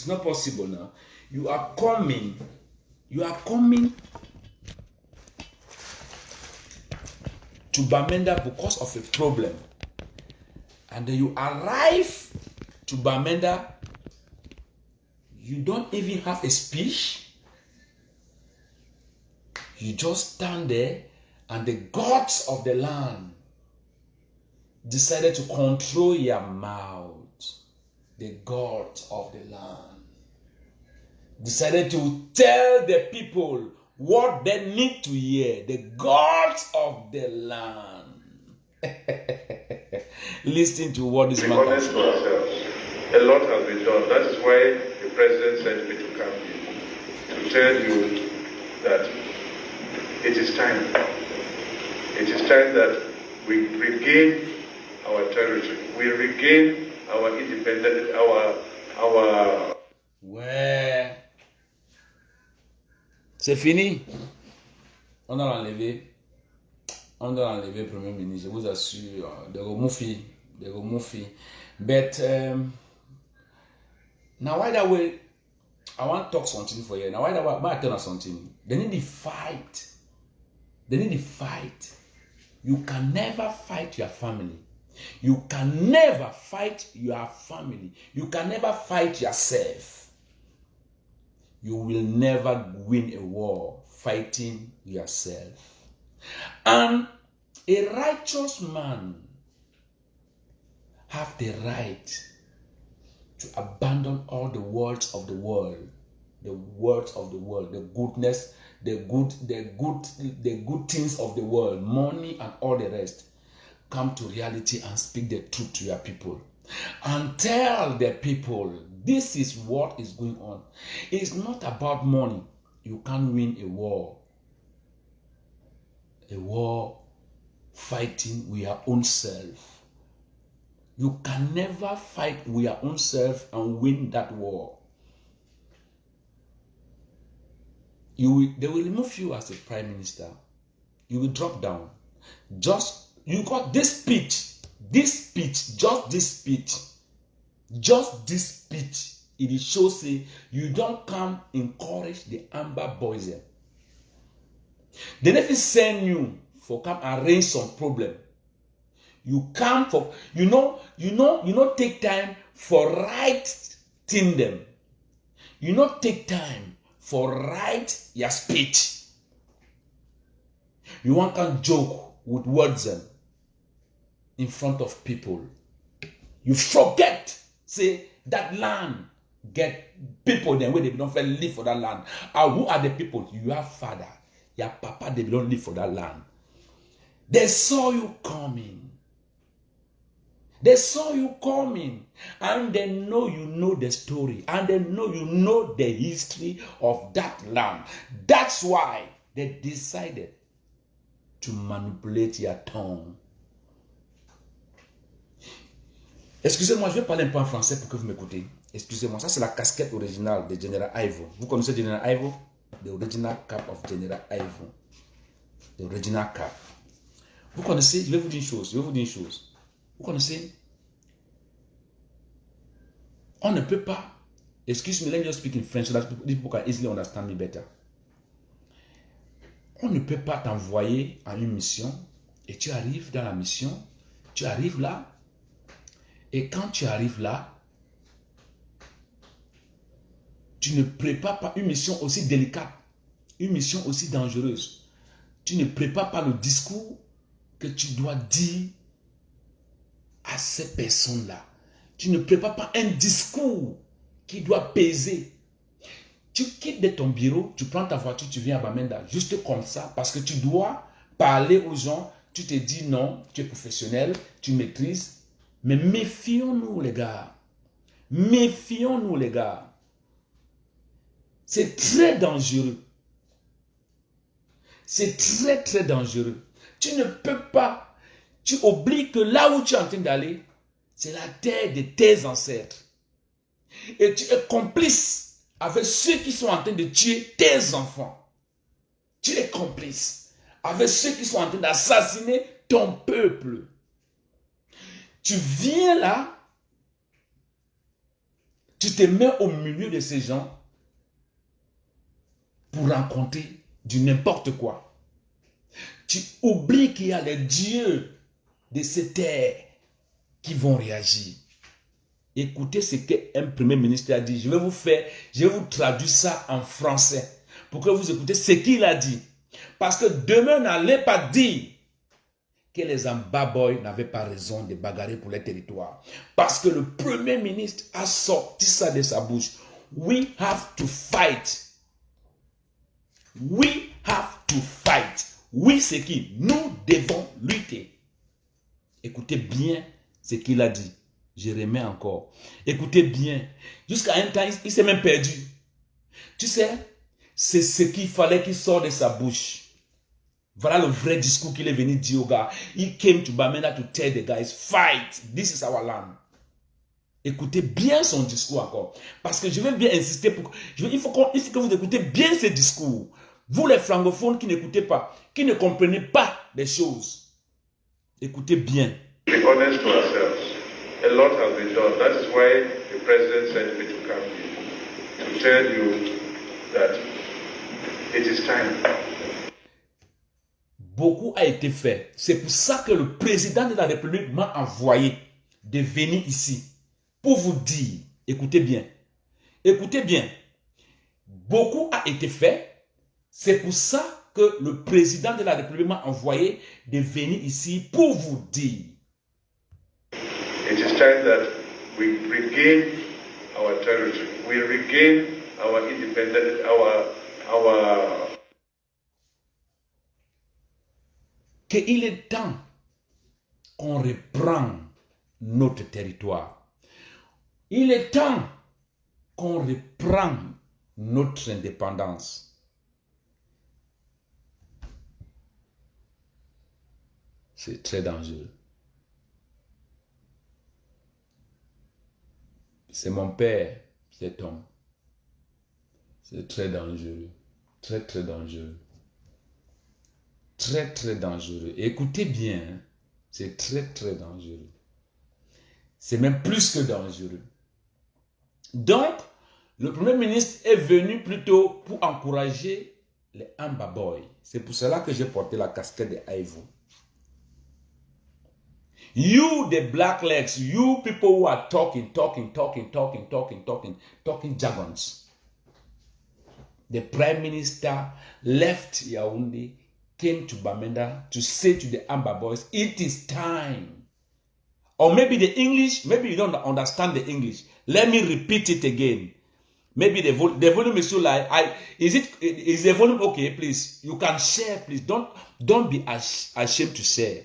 It's not possible now. You are coming to Bamenda because of a problem. And then you arrive to Bamenda, you don't even have a speech. You just stand there, and the gods of the land decided to control your mouth. The gods of the land decided to tell the people what they need to hear. The gods of the land. Listen to what this man has said. A lot has been done. That is why the president sent me to come here to tell you that it is time. It is time that we regain our territory. We regain our independence, our... Ouais. C'est fini. On a l'enlevé. On doit enlever le Premier ministre, je vous assure. They go move. But now why that way? I want to talk something for you. Now why that way? I tell you something. They need to fight. You can never fight your family. You can never fight your family. You can never fight yourself. You will never win a war fighting yourself. And a righteous man have the right to abandon all the words of the world, the goodness, the good things of the world, money and all the rest. Come to reality and speak the truth to your people. And tell the people, this is what is going on. It's not about money. You can't win a war. A war fighting with your own self. You can never fight with your own self and win that war. They will remove you as a prime minister. You will drop down. You got this speech, just this speech. It shows you don't come encourage the Amber Boys. They never send you for come arrange some problem. You come for take time for writing them. You not take time for write your speech. You want to joke with words in front of people. You forget, say that land get people then where they don't live for that land. And who are the people? Your father, your papa, they don't live for that land. They saw you coming. And they know you know the story. And they know you know the history of that land. That's why they decided to manipulate your tongue. Excusez-moi, je vais parler un peu en français pour que vous m'écoutez. Excusez-moi, ça c'est la casquette originale de General Ivo. Vous connaissez General Ivo? The original cap of General Ivo. The original cap. Vous connaissez, je vais vous dire une chose. Vous connaissez, on ne peut pas, excuse me, let me just speak in French so that people can easily understand me better. On ne peut pas t'envoyer à une mission et tu arrives dans la mission, tu arrives là, et quand tu arrives là, tu ne prépares pas une mission aussi délicate, une mission aussi dangereuse. Tu ne prépares pas le discours que tu dois dire à ces personnes-là. Tu ne prépares pas un discours qui doit peser. Tu quittes de ton bureau, tu prends ta voiture, tu viens à Bamenda, juste comme ça, parce que tu dois parler aux gens. Tu te dis non, tu es professionnel, tu maîtrises. Mais méfions-nous les gars. Méfions-nous les gars. C'est très dangereux. C'est très très dangereux. Tu ne peux pas. Tu oublies que là où tu es en train d'aller, c'est la terre de tes ancêtres. Et tu es complice avec ceux qui sont en train de tuer tes enfants. Tu es complice avec ceux qui sont en train d'assassiner ton peuple. Tu viens là, Tu te mets au milieu de ces gens pour raconter du n'importe quoi. Tu oublies qu'il y a les dieux de cette terre qui vont réagir. Écoutez ce qu'un premier ministre a dit. Je vais vous traduire ça en français pour que vous écoutez ce qu'il a dit. Parce que demain, n'allez pas dire que les Ambaboy n'avaient pas raison de bagarrer pour les territoires. Parce que le premier ministre a sorti ça de sa bouche. We have to fight. We have to fight. Oui, c'est qui? Nous devons lutter. Écoutez bien ce qu'il a dit. Je remets encore. Écoutez bien. Jusqu'à un temps, il s'est même perdu. Tu sais, c'est ce qu'il fallait qu'il sorte de sa bouche. Voilà le vrai discours qu'il est venu dire aux gars. He came to Bamenda to tell the guys, fight. This is our land. Écoutez bien son discours encore. Parce que je vais bien insister. Il faut que vous écoutez bien ce discours. Vous les francophones qui n'écoutez pas, qui ne comprenez pas les choses. Écoutez bien. Be honest to ourselves. A lot has been done. That is why the president sent me to come here to tell you that it is time. Beaucoup a été fait. C'est pour ça que le président de la République m'a envoyé de venir ici pour vous dire, écoutez bien, beaucoup a été fait. C'est pour ça que le président de la République m'a envoyé de venir ici pour vous dire. It is time that we regain our territory. We regain our independence, qu'il est temps qu'on reprenne notre territoire. Il est temps qu'on reprenne notre indépendance. C'est très dangereux. C'est mon père, cet homme. C'est très dangereux. Très, très dangereux. Très, très dangereux. Écoutez bien, hein? C'est très, très dangereux. C'est même plus que dangereux. Donc, le Premier ministre est venu plutôt pour encourager les Ambaboy. C'est pour cela que j'ai porté la casquette de Aivo. You, the black legs, you people who are talking jargons. The Prime Minister left Yaoundé, came to Bamenda to say to the Ambaboys, it is time. Or maybe the English, maybe you don't understand the English. Let me repeat it again. Maybe the volume is too loud. Is the volume okay, please? You can share, please. Don't be ashamed to share.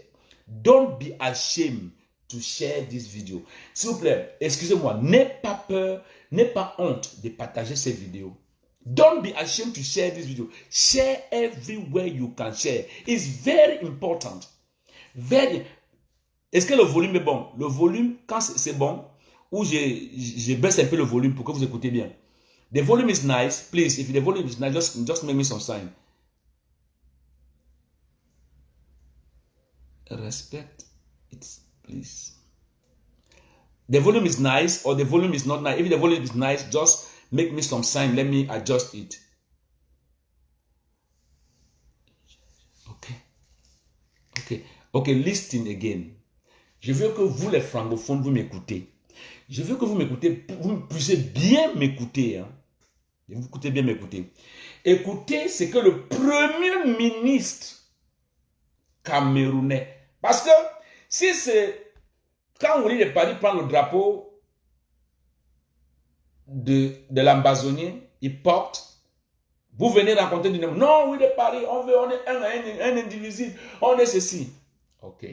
Don't be ashamed to share this video. S'il vous plaît, excusez-moi, n'aie pas peur, n'aie pas honte de partager ces vidéos. Don't be ashamed to share this video. Share everywhere you can share. It's very important. Est-ce que le volume est bon? Le volume, quand c'est bon, ou je baisse un peu le volume pour que vous écoutez bien. The volume is nice. Please, if the volume is nice, just make me some sign. Respect it, please. The volume is nice or the volume is not nice. If the volume is nice, just make me some sign. Let me adjust it. Okay, listen again. Je veux que vous, les francophones, vous m'écoutez. Je veux que vous m'écoutez, vous puissiez bien m'écouter. Hein. Vous écoutez bien m'écouter. Écoutez ce que le Premier ministre camerounais. Parce que si c'est quand Willy de Paris prend le drapeau de l'ambazonien, il porte, vous venez rencontrer du nom. Non, Willy de Paris, on est un indivisible, on est ceci. Ok.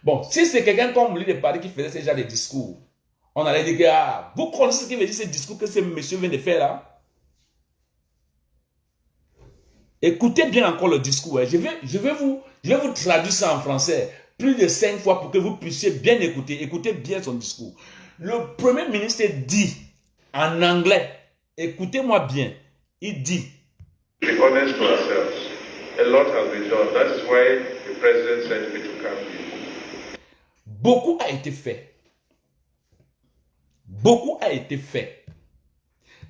Bon, si c'est quelqu'un comme Willy de Paris qui faisait ce genre de discours, on allait dire que vous connaissez ce qu'il veut dire, ce discours que ce monsieur vient de faire là. Écoutez bien encore le discours. Hein. Je vais vous traduire ça en français plus de 5 fois pour que vous puissiez bien écouter. Écoutez bien son discours. Le Premier ministre dit en anglais, écoutez-moi bien, il dit Be honest to ourselves. A lot has been done. That is why the president sent me to come here. Beaucoup a été fait. Beaucoup a été fait.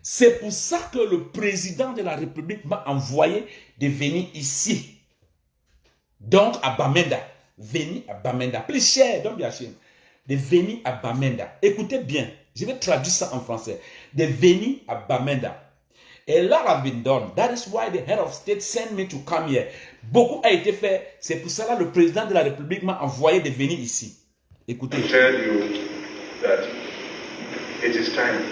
C'est pour ça que le président de la République m'a envoyé de venir ici. Donc à Bamenda. Venir à Bamenda. Plus cher, donc bien sûr. De venir à Bamenda. Écoutez bien. Je vais traduire ça en français. De venir à Bamenda. A lot have been done. That is why the head of state sent me to come here. Beaucoup a été fait. C'est pour cela que le président de la République m'a envoyé de venir ici. Écoutez. To tell you that it is time.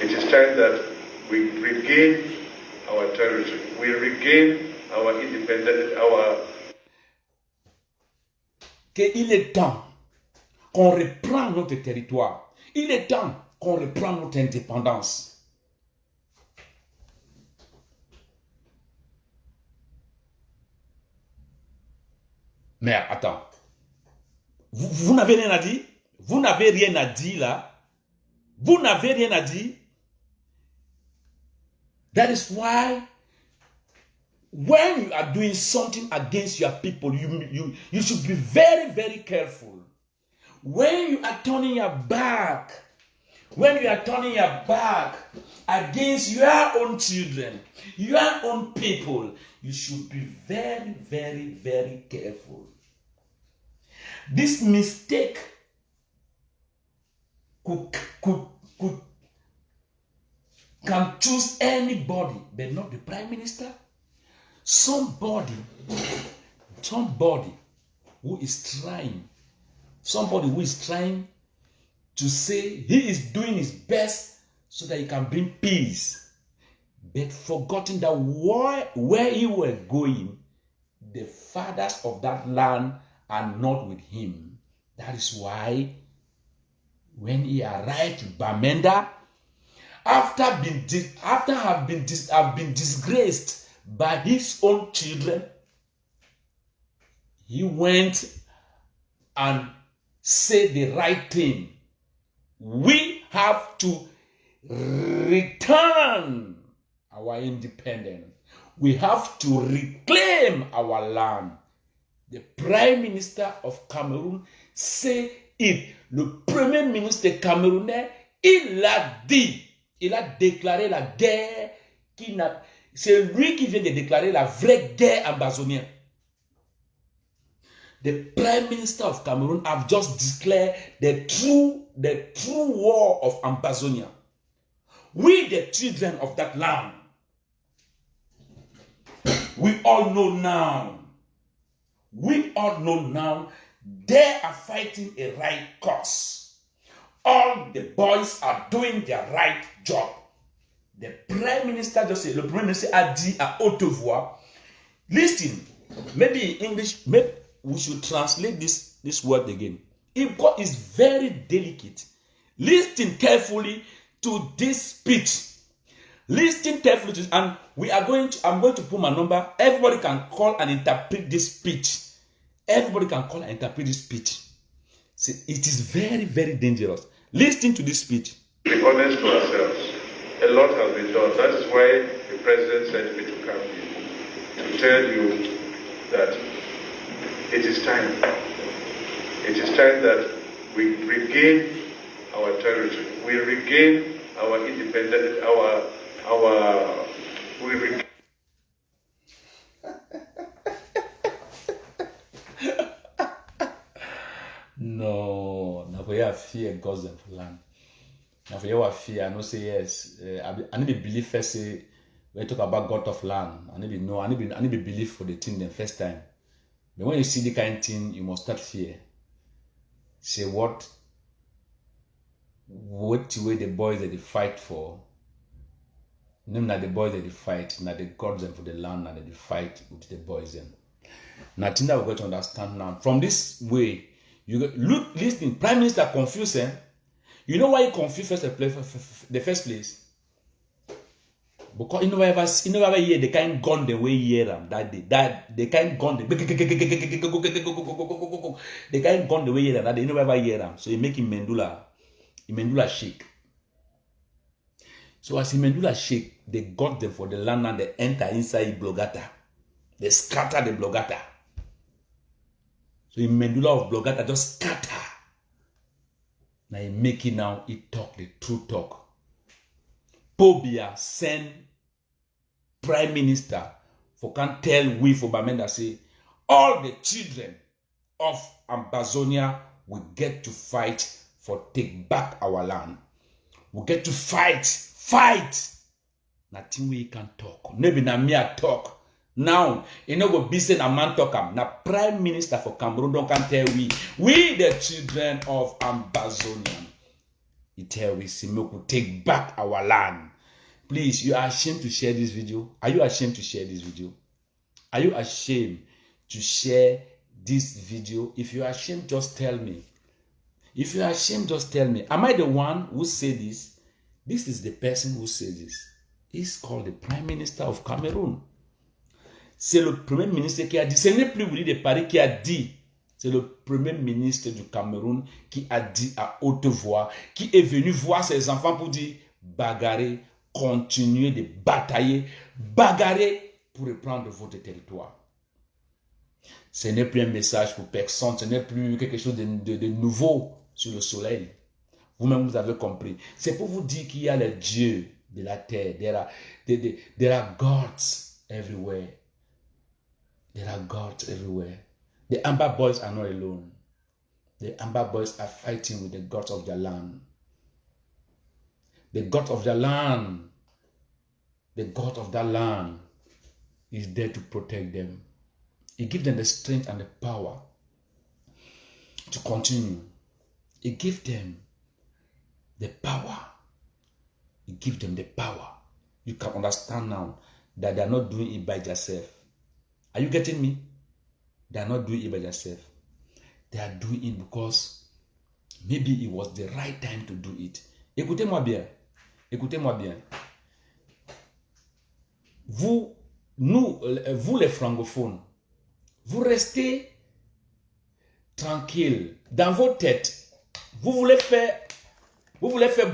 It is time that we regain our territory. We regain our independence, qu'il est temps qu'on reprend notre territoire. Il est temps qu'on reprend notre indépendance. Mais attends, vous n'avez rien à dire? Vous n'avez rien à dire là? Vous n'avez rien à dire? That is why when you are doing something against your people, you should be very, very careful. When you are turning your back, against your own children, your own people, you should be very, very, very careful. This mistake can choose anybody, but not the prime minister. Somebody who is trying to say he is doing his best so that he can bring peace, but forgotten that where he was going, the fathers of that land are not with him. That is why when he arrived to Bamenda, after have been disgraced by his own children, he went and said the right thing. We have to return our independence. We have to reclaim our land. The Prime Minister of Cameroon said it. Le Premier ministre camerounais, il a dit, il a déclaré la guerre. C'est lui qui vient de déclarer la vraie guerre amazonienne. The Prime Minister of Cameroon have just declared the true war of Amazonia. We, the children of that land, we all know now they are fighting a right cause. All the boys are doing their right job. The Prime Minister just said, le Premier ministre a dit à haute voix, listen, maybe in English, maybe we should translate this word again. It's very delicate. Listen carefully to this speech. Listen carefully to this, and I'm going to put my number. Everybody can call and interpret this speech. Everybody can call and interpret this speech. See, it is very, very dangerous. Listen to this speech. Be honest to ourselves. A lot has been done. That is why the president sent me to come here to tell you that it is time. It is time that we regain our territory. We regain our independence. We regain. No, na for you fear God's land. Now for your fear, I know say yes. I need to believe first. Say when you talk about God of land, I need to know. I need to believe for the thing the first time. But when you see the kind of thing, you must start fear. Say what way the boys that they fight for. Name that the boys that they fight, not the gods and for the land, and they fight with the boys them. Nothing that we're going to understand now. From this way, you look, listen. Prime Minister confused. You know why he confused the first place? Because you never hear the kind gun the way he hear them that day. That the kind gun the kind gun the way he hear them that they never ever hear them. So he make him Mendula shake. So as Mendula shake, they got them for the land and they enter inside Blogata. They scatter the Blogata. So Mendula of Blogata just scatter. Now he make it now, he talk the true talk. Pobia send Prime Minister for can tell we for Bamenda say all the children of Ambazonia will get to fight for take back our land. We get to fight. Nothing we can talk. Maybe na me a talk. Now, you know what business a man talk am. Na Prime Minister for Cameroon don't can tell we the children of Ambazonia. He tell we see we could take back our land. Please, you are ashamed to share this video. Are you ashamed to share this video? Are you ashamed to share this video? If you are ashamed, just tell me. If you are ashamed, just tell me. Am I the one who said this? This is the person who said this. He's called the Prime Minister of Cameroon. C'est le Premier ministre qui a dit, ce n'est plus Willy de Paris qui a dit, c'est le Premier ministre du Cameroun qui a dit à haute voix, qui est venu voir ses enfants pour dire, bagarrer, continuer de batailler, bagarrer pour reprendre votre territoire. Ce n'est plus un message pour personne, ce n'est plus quelque chose de nouveau sur le soleil. Vous-même, vous avez compris. C'est pour vous dire qu'il y a les dieux de la terre. There are gods everywhere. There are gods everywhere. The Amber Boys are not alone. The Amber Boys are fighting with the gods of their land. The God of their land. The God of that land is there to protect them. He gives them the strength and the power to continue. He gives them the power. He gives them the power. You can understand now that they are not doing it by themselves. Are you getting me? They are not doing it by themselves. They are doing it because maybe it was the right time to do it. Écoutez-moi bien. Écoutez-moi bien. Vous les francophones, vous restez tranquille dans vos têtes. Vous voulez faire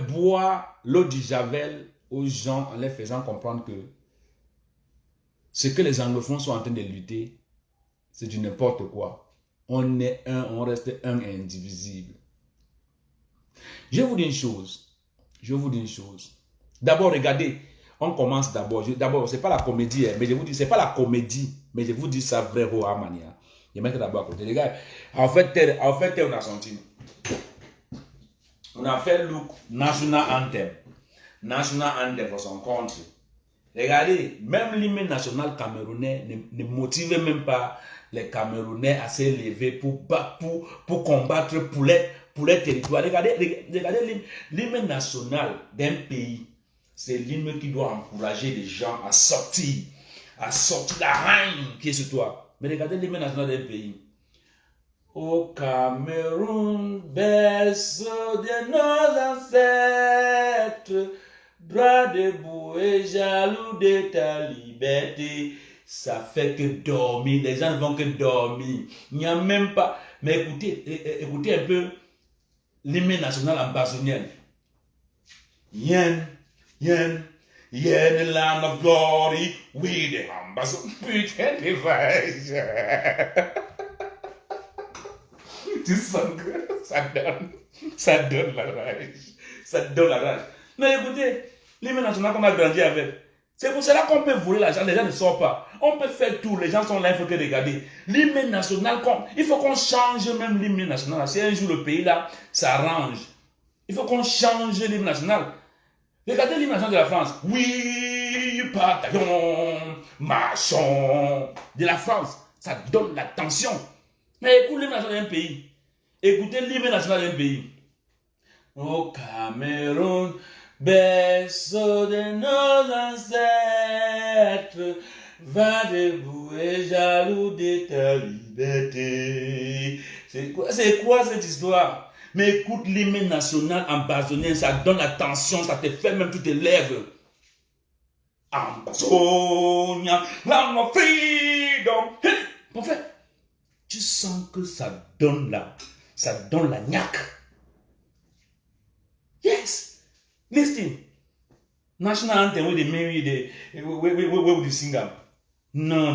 boire l'eau du Javel aux gens en leur faisant comprendre que ce que les anglophones sont en train de lutter, c'est du n'importe quoi. On est un, on reste un et indivisible. Je vous dis une chose. D'abord, regardez, on commence d'abord. D'abord, c'est pas la comédie, mais je vous dis, c'est pas la comédie, mais je vous dis ça vrai, Roa Mania. Je mets d'abord à côté. Les gars, en fait, on a senti. On a fait le National Anthem. National Anthem for some country. Regardez, même l'hymne national camerounais ne motive même pas les Camerounais à s'élever pour combattre pour les territoires. Regardez l'hymne national d'un pays. C'est l'hymne qui doit encourager les gens à sortir la reine qui est sur toi. Mais regardez l'hymne national d'un pays. Au Cameroun, berceau de nos ancêtres, droit debout et jaloux de ta liberté. Ça fait que dormir, les gens ne vont que dormir. Il n'y a même pas. Mais écoutez un peu l'hymne national ambazonien. Yen, land of glory, we the Amazon, putain de vache. Tu sens que ça donne la rage. Ça donne la rage. Mais écoutez, l'hymne national qu'on a grandi avec, c'est pour cela qu'on peut voler l'argent, les gens ne sortent pas. On peut faire tout, les gens sont là, il faut que regarder. L'hymne national, il faut qu'on change même l'hymne national. Si un jour le pays là s'arrange, il faut qu'on change l'hymne national. Regardez l'hymne national de la France. Oui, bataillon, marchons de la France. Ça donne la tension. Mais écoute l'hymne national d'un pays. Écoutez l'hymne national d'un pays. Au Cameroun, berceau de nos ancêtres, va debout et jaloux de ta liberté. C'est quoi cette histoire? Mais écoute l'hymne national ambazonien, ça donne la tension, ça te fait même toutes tes lèvres. Ambazonia, land of freedom. En fait, tu sens que ça donne la niaque. Yes. Listen. National anthem with the Mary, we sing them. No.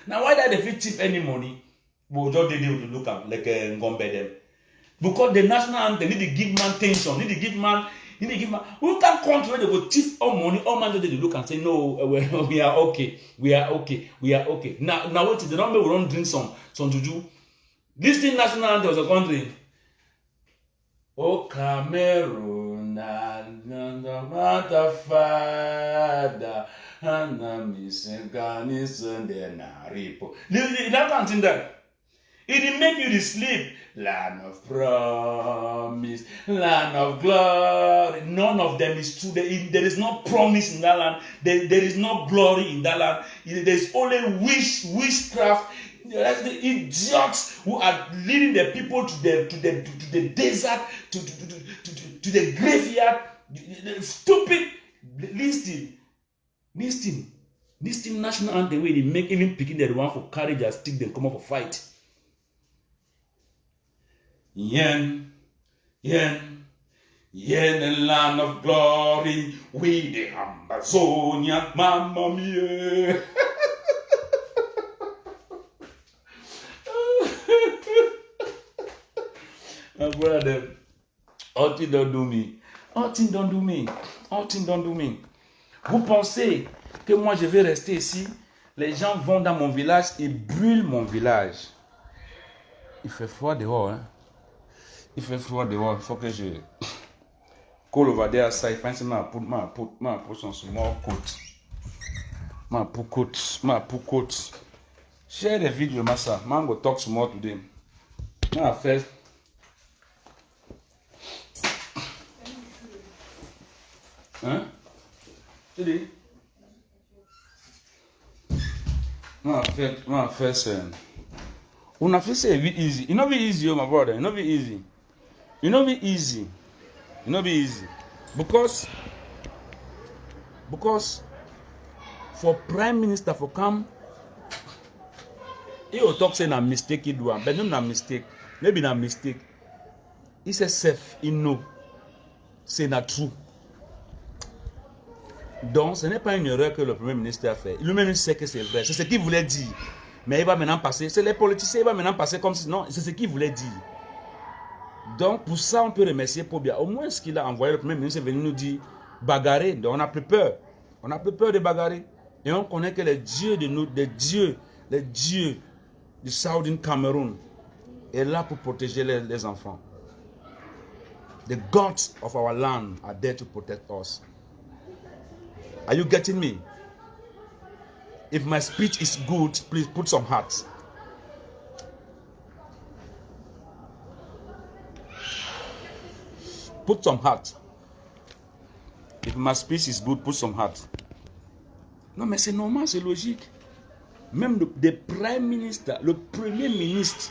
Now why that they fit cheap any money? We'll just do to look up like Ngombe them. Because the national anthem need to give man tension, need to give man. We can't control. They will thief all money, all man. They look and say, no, we are okay, we are okay, we are okay. Now what is the number? We don't drink some juju. This thing national anthem was a country. Oh Cameroon, and the mother father, and the missing Ghani's and then Ripo. That can't sing that. It will make you to sleep. Land of promise, land of glory. None of them is true. There is no promise in that land. There is no glory in that land. There is only witchcraft. That's the idiots who are leading the people to the desert, to the graveyard. Stupid. Listen. National anthem where they make even picking the one for courage and stick them come up for fight. Yen, the land of glory, we the Amazonia, mamma mia. My brother, all things don't do me. All things don't do me. All things don't do me. Vous pensez que moi je vais rester ici? Les gens vont dans mon village et brûlent mon village. Il fait froid dehors, hein? Il fait froid dehors, il faut que je call over there side, find some put some small coat. My put coat. Share the video, massa. Man go talk some more today. My first. Hein? Today? My first. Una feel say it easy. It not be easy, my brother. It not be easy. It not be easy. It not be easy. Because for Prime Minister for come, he will talk say na mistake he do, but no na mistake. Maybe na mistake. He say self, he know. C'est na true. Donc, ce n'est pas une erreur que le Premier ministre a fait. Lui-même sait que c'est vrai. C'est ce qu'il voulait dire. Mais il va maintenant passer. C'est les politiciens, il va maintenant passer comme si non, c'est ce qu'il voulait dire. Donc, pour ça, on peut remercier Pobia. Au moins, ce qu'il a envoyé, le Premier ministre est venu nous dire bagarrer. Donc, on a plus peur. On a plus peur de bagarrer. Et on connaît que les dieux du Southern Cameroon est là pour protéger les enfants. The gods of our land are there to protect us. Are you getting me? If my speech is good, please put some hearts. Put some heart. If my speech is good, put some heart. Non, mais c'est normal, c'est logique. Même le Prime Minister, le Premier ministre,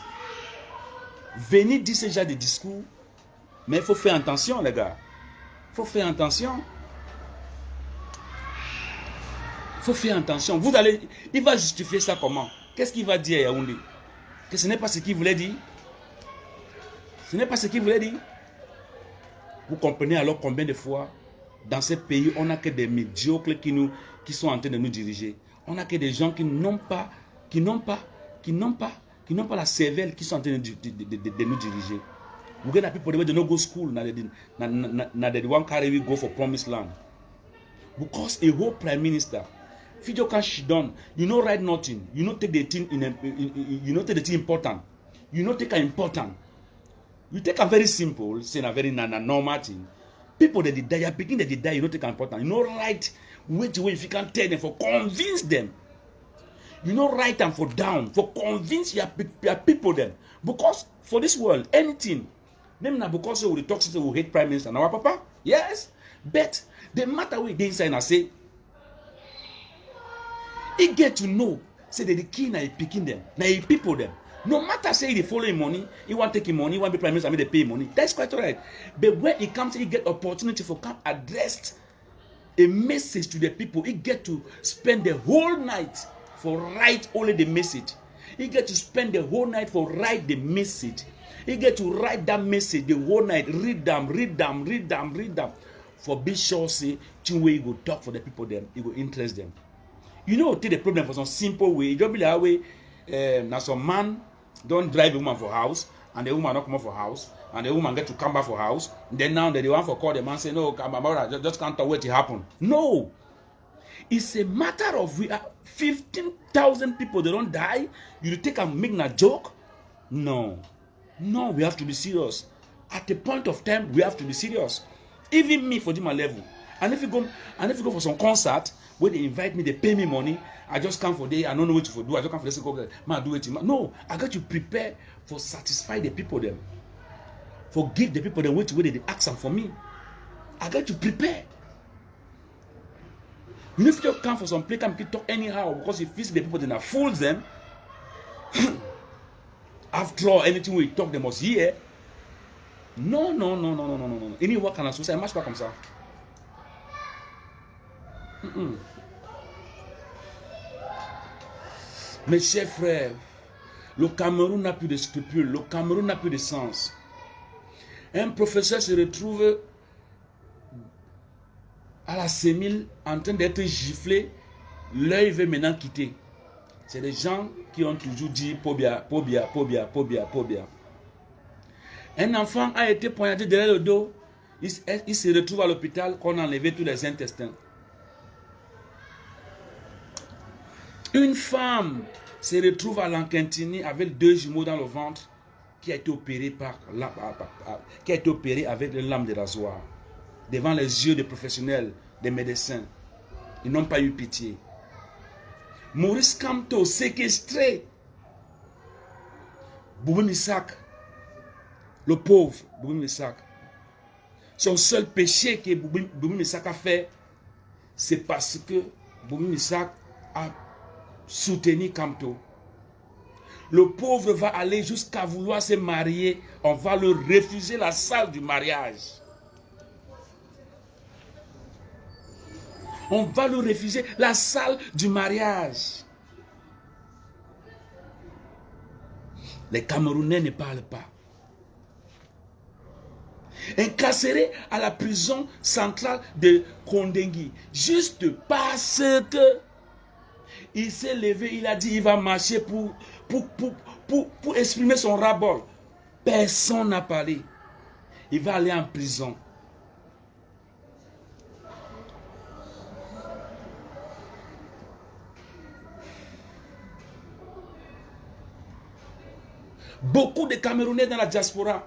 venir dire ce genre de discours, mais il faut faire attention, les gars. Il faut faire attention. Il faut faire attention. Il va justifier ça comment? Qu'est-ce qu'il va dire à Yaoundé? Que ce n'est pas ce qu'il voulait dire? Ce n'est pas ce qu'il voulait dire? Vous comprenez alors combien de fois dans ce pays on n'a que des médiocres qui sont en train de nous diriger. On n'a que des gens qui n'ont pas la cervelle qui sont en train de nous diriger. We get people they don't go school now they one carry we go for promised land. Because a whole prime minister, if you can't shit done, you know write nothing, you know take the thing you know take the thing important, you know take an important. You take a very simple, say a very normal thing. People that they die, picking that they die, you know take an important. You know right wait if you can tell them for convince them. You know write them for down for convince your people them. Because for this world, anything. Them now because we talk to we hate prime minister now, papa. Yes, but the matter with the inside and say, he get to know say that the king are picking them, now he people them. No matter say they follow him money, he want take him money, he want be prime minister, I mean they pay money. That's quite alright. But when he comes, he get opportunity for come address a message to the people. He get to spend the whole night for write only the message. He get to spend the whole night for write the message. He get to write that message the whole night, read them. For be sure say, way you go talk for the people them, it will interest them. You know, take the problem for some simple way. It don't be that way. Now some man don't drive a woman for house, and the woman not come out for house, and the woman get to come back for house. Then now they want to call the man say, no, my mother just can't wait to happen. No. It's a matter of 15,000 people, they don't die. You take and make a joke? No. No, we have to be serious. At a point of time, we have to be serious. Even me for my level. And if you go for some concert where they invite me, they pay me money, I just come for day, I don't know what to do. I just come for this, man, do it. No, I got to prepare for satisfy the people them. Forgive the people them wait they ask them for me. I got to prepare. You know, if you come for some place, you can talk anyhow because you feel the people then fools them. After all, anything we talk, they must hear. No. Any work can associate, marche pas comme ça. Mes chers frères, le Cameroun n'a plus de scrupules, le Cameroun n'a plus de sens. Un professeur se retrouve à la sémile en train d'être giflé, l'œil veut maintenant quitter. C'est des gens qui ont toujours dit pobia. Un enfant a été poignardé derrière le dos, il se retrouve à l'hôpital qu'on a enlevé tous les intestins. Une femme se retrouve à Lankintini avec 2 jumeaux dans le ventre qui a été opéré avec une lame de rasoir devant les yeux des professionnels, des médecins. Ils n'ont pas eu pitié. Maurice Kamto séquestré. Boubou Misak, le pauvre Boubou Misak. Son seul péché que Boubou Misak a fait, c'est parce que Boubou Misak a soutenu Kamto. Le pauvre va aller jusqu'à vouloir se marier. On va le refuser la salle du mariage. On va lui refuser la salle du mariage. Les Camerounais ne parlent pas. Incarcéré à la prison centrale de Kondengui. Juste parce que il s'est levé, il a dit il va marcher pour exprimer son ras-bol. Personne n'a parlé. Il va aller en prison. Beaucoup de Camerounais dans la diaspora,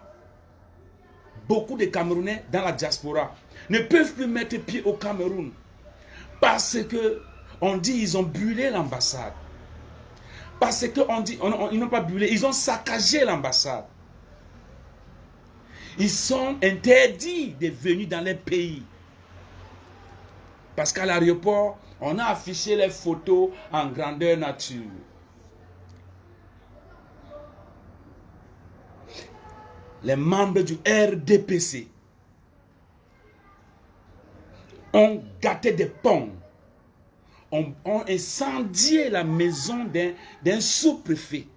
ne peuvent plus mettre pied au Cameroun parce que on dit ils ont brûlé l'ambassade. Parce qu'on dit ils n'ont pas brûlé, ils ont saccagé l'ambassade. Ils sont interdits de venir dans les pays. Parce qu'à l'aéroport, on a affiché les photos en grandeur nature. Les membres du RDPC ont gâté des ponts, ont incendié la maison d'un sous-préfet.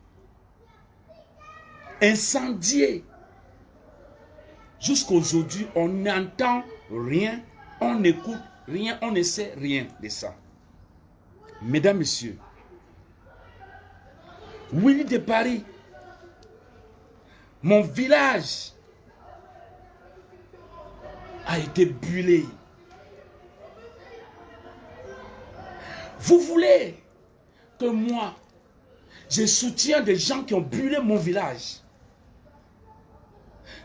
Incendié. Jusqu'aujourd'hui, on n'entend rien, on n'écoute rien, on ne sait rien de ça. Mesdames, Messieurs, Willy de Paris, mon village a été brûlé. Vous voulez que moi, je soutienne des gens qui ont brûlé mon village?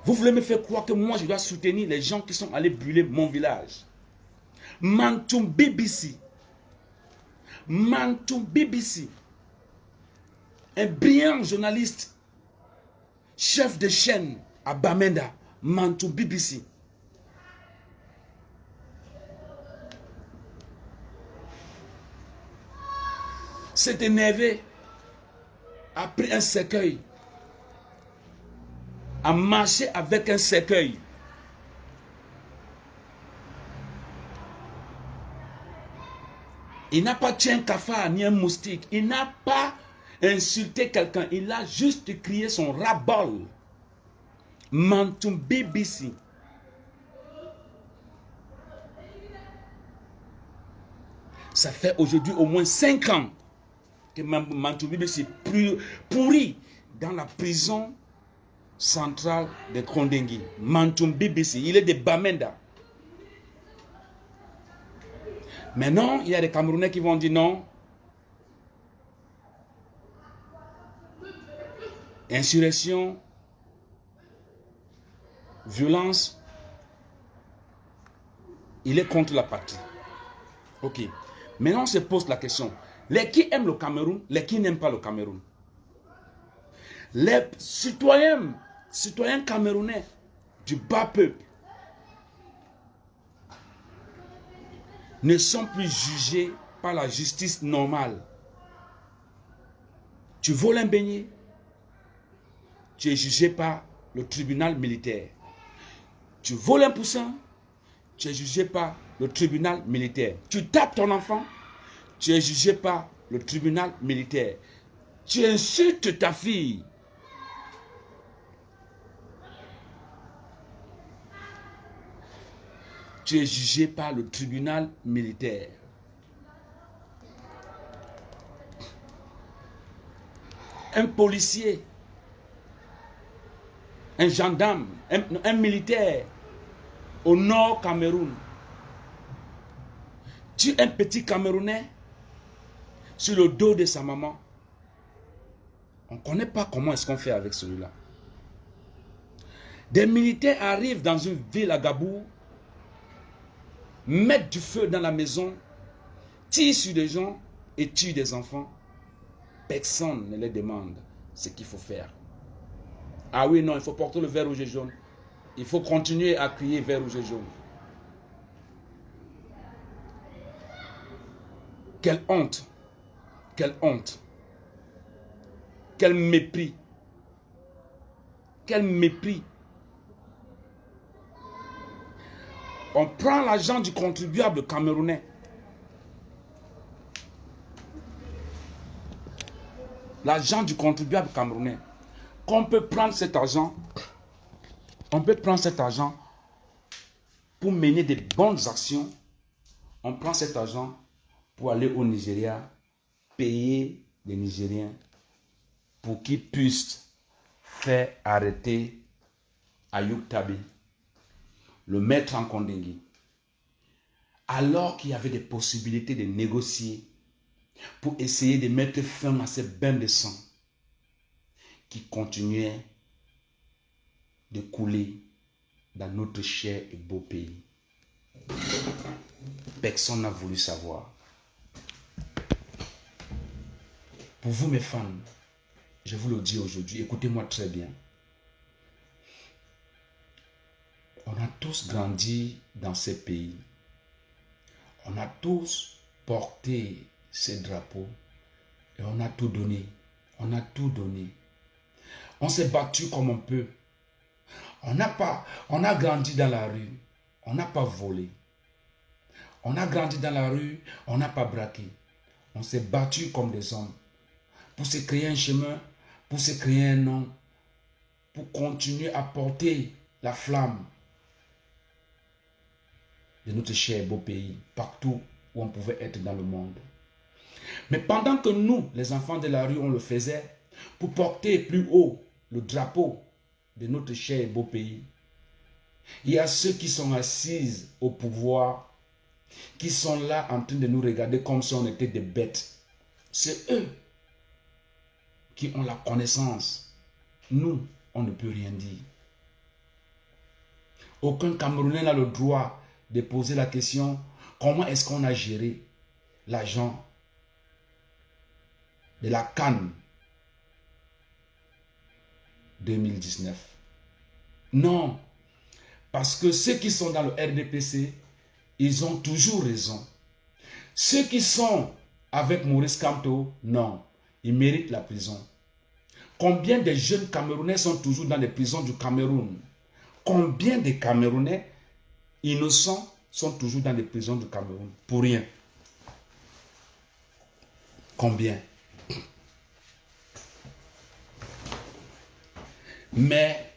Vous voulez me faire croire que moi, je dois soutenir les gens qui sont allés brûler mon village? Mantoum BBC, un brillant journaliste, chef de chaîne à Bamenda, Mantoum BBC. S'est énervé, a pris un cercueil, a marché avec un cercueil. Il n'a pas tué un cafard ni un moustique. Il n'a pas insulté quelqu'un. Il a juste crié son ras-bol. Mantoum BBC. Ça fait aujourd'hui au moins 5 ans que Mantoum BBC est pourri dans la prison central de Kondengui, Mantum BBC, il est de Bamenda. Maintenant, il y a des Camerounais qui vont dire non. Insurrection, violence, il est contre la patrie. Ok. Maintenant, on se pose la question. Les qui aiment le Cameroun, les qui n'aiment pas le Cameroun. Les citoyens camerounais du bas peuple ne sont plus jugés par la justice normale. Tu voles un beignet, tu es jugé par le tribunal militaire. Tu voles un poussin, tu es jugé par le tribunal militaire. Tu tapes ton enfant, tu es jugé par le tribunal militaire. Tu insultes ta fille, tu es jugé par le tribunal militaire. Un policier, un gendarme, un militaire au nord Cameroun, tue un petit Camerounais sur le dos de sa maman. On ne connaît pas comment est-ce qu'on fait avec celui-là. Des militaires arrivent dans une ville à Gabou, mettent du feu dans la maison, tirent sur des gens et tuent des enfants. Personne ne les demande ce qu'il faut faire. Ah oui, non, il faut porter le vert rouge et jaune. Il faut continuer à crier vert rouge et jaune. Quelle honte! Quelle honte! Quel mépris! Quel mépris! On prend l'argent du contribuable camerounais. L'argent du contribuable camerounais. Qu'on peut prendre cet argent. On peut prendre cet argent pour mener des bonnes actions. On prend cet argent pour aller au Nigeria, payer les Nigériens pour qu'ils puissent faire arrêter Ayoub Tabi, le mettre en Kondengui, alors qu'il y avait des possibilités de négocier pour essayer de mettre fin à ces bains de sang qui continuaient de couler dans notre cher et beau pays. Personne n'a voulu savoir. Pour vous mes fans, je vous le dis aujourd'hui, écoutez-moi très bien. On a tous grandi dans ces pays. On a tous porté ces drapeaux et on a tout donné. On a tout donné. On s'est battu comme on peut. On a grandi dans la rue. On n'a pas volé. On a grandi dans la rue. On n'a pas braqué. On s'est battu comme des hommes pour se créer un chemin, pour se créer un nom, pour continuer à porter la flamme de notre cher et beau pays, partout où on pouvait être dans le monde. Mais pendant que nous, les enfants de la rue, on le faisait pour porter plus haut le drapeau de notre cher et beau pays, il y a ceux qui sont assis au pouvoir, qui sont là en train de nous regarder comme si on était des bêtes. C'est eux qui ont la connaissance. Nous, on ne peut rien dire. Aucun Camerounais n'a le droit de poser la question, comment est-ce qu'on a géré l'argent de la CAN 2019. Non, parce que ceux qui sont dans le RDPC, ils ont toujours raison. Ceux qui sont avec Maurice Kamto, non, ils méritent la prison. Combien de jeunes Camerounais sont toujours dans les prisons du Cameroun? Combien de Camerounais innocents sont toujours dans les prisons du Cameroun? Pour rien. Combien? Mais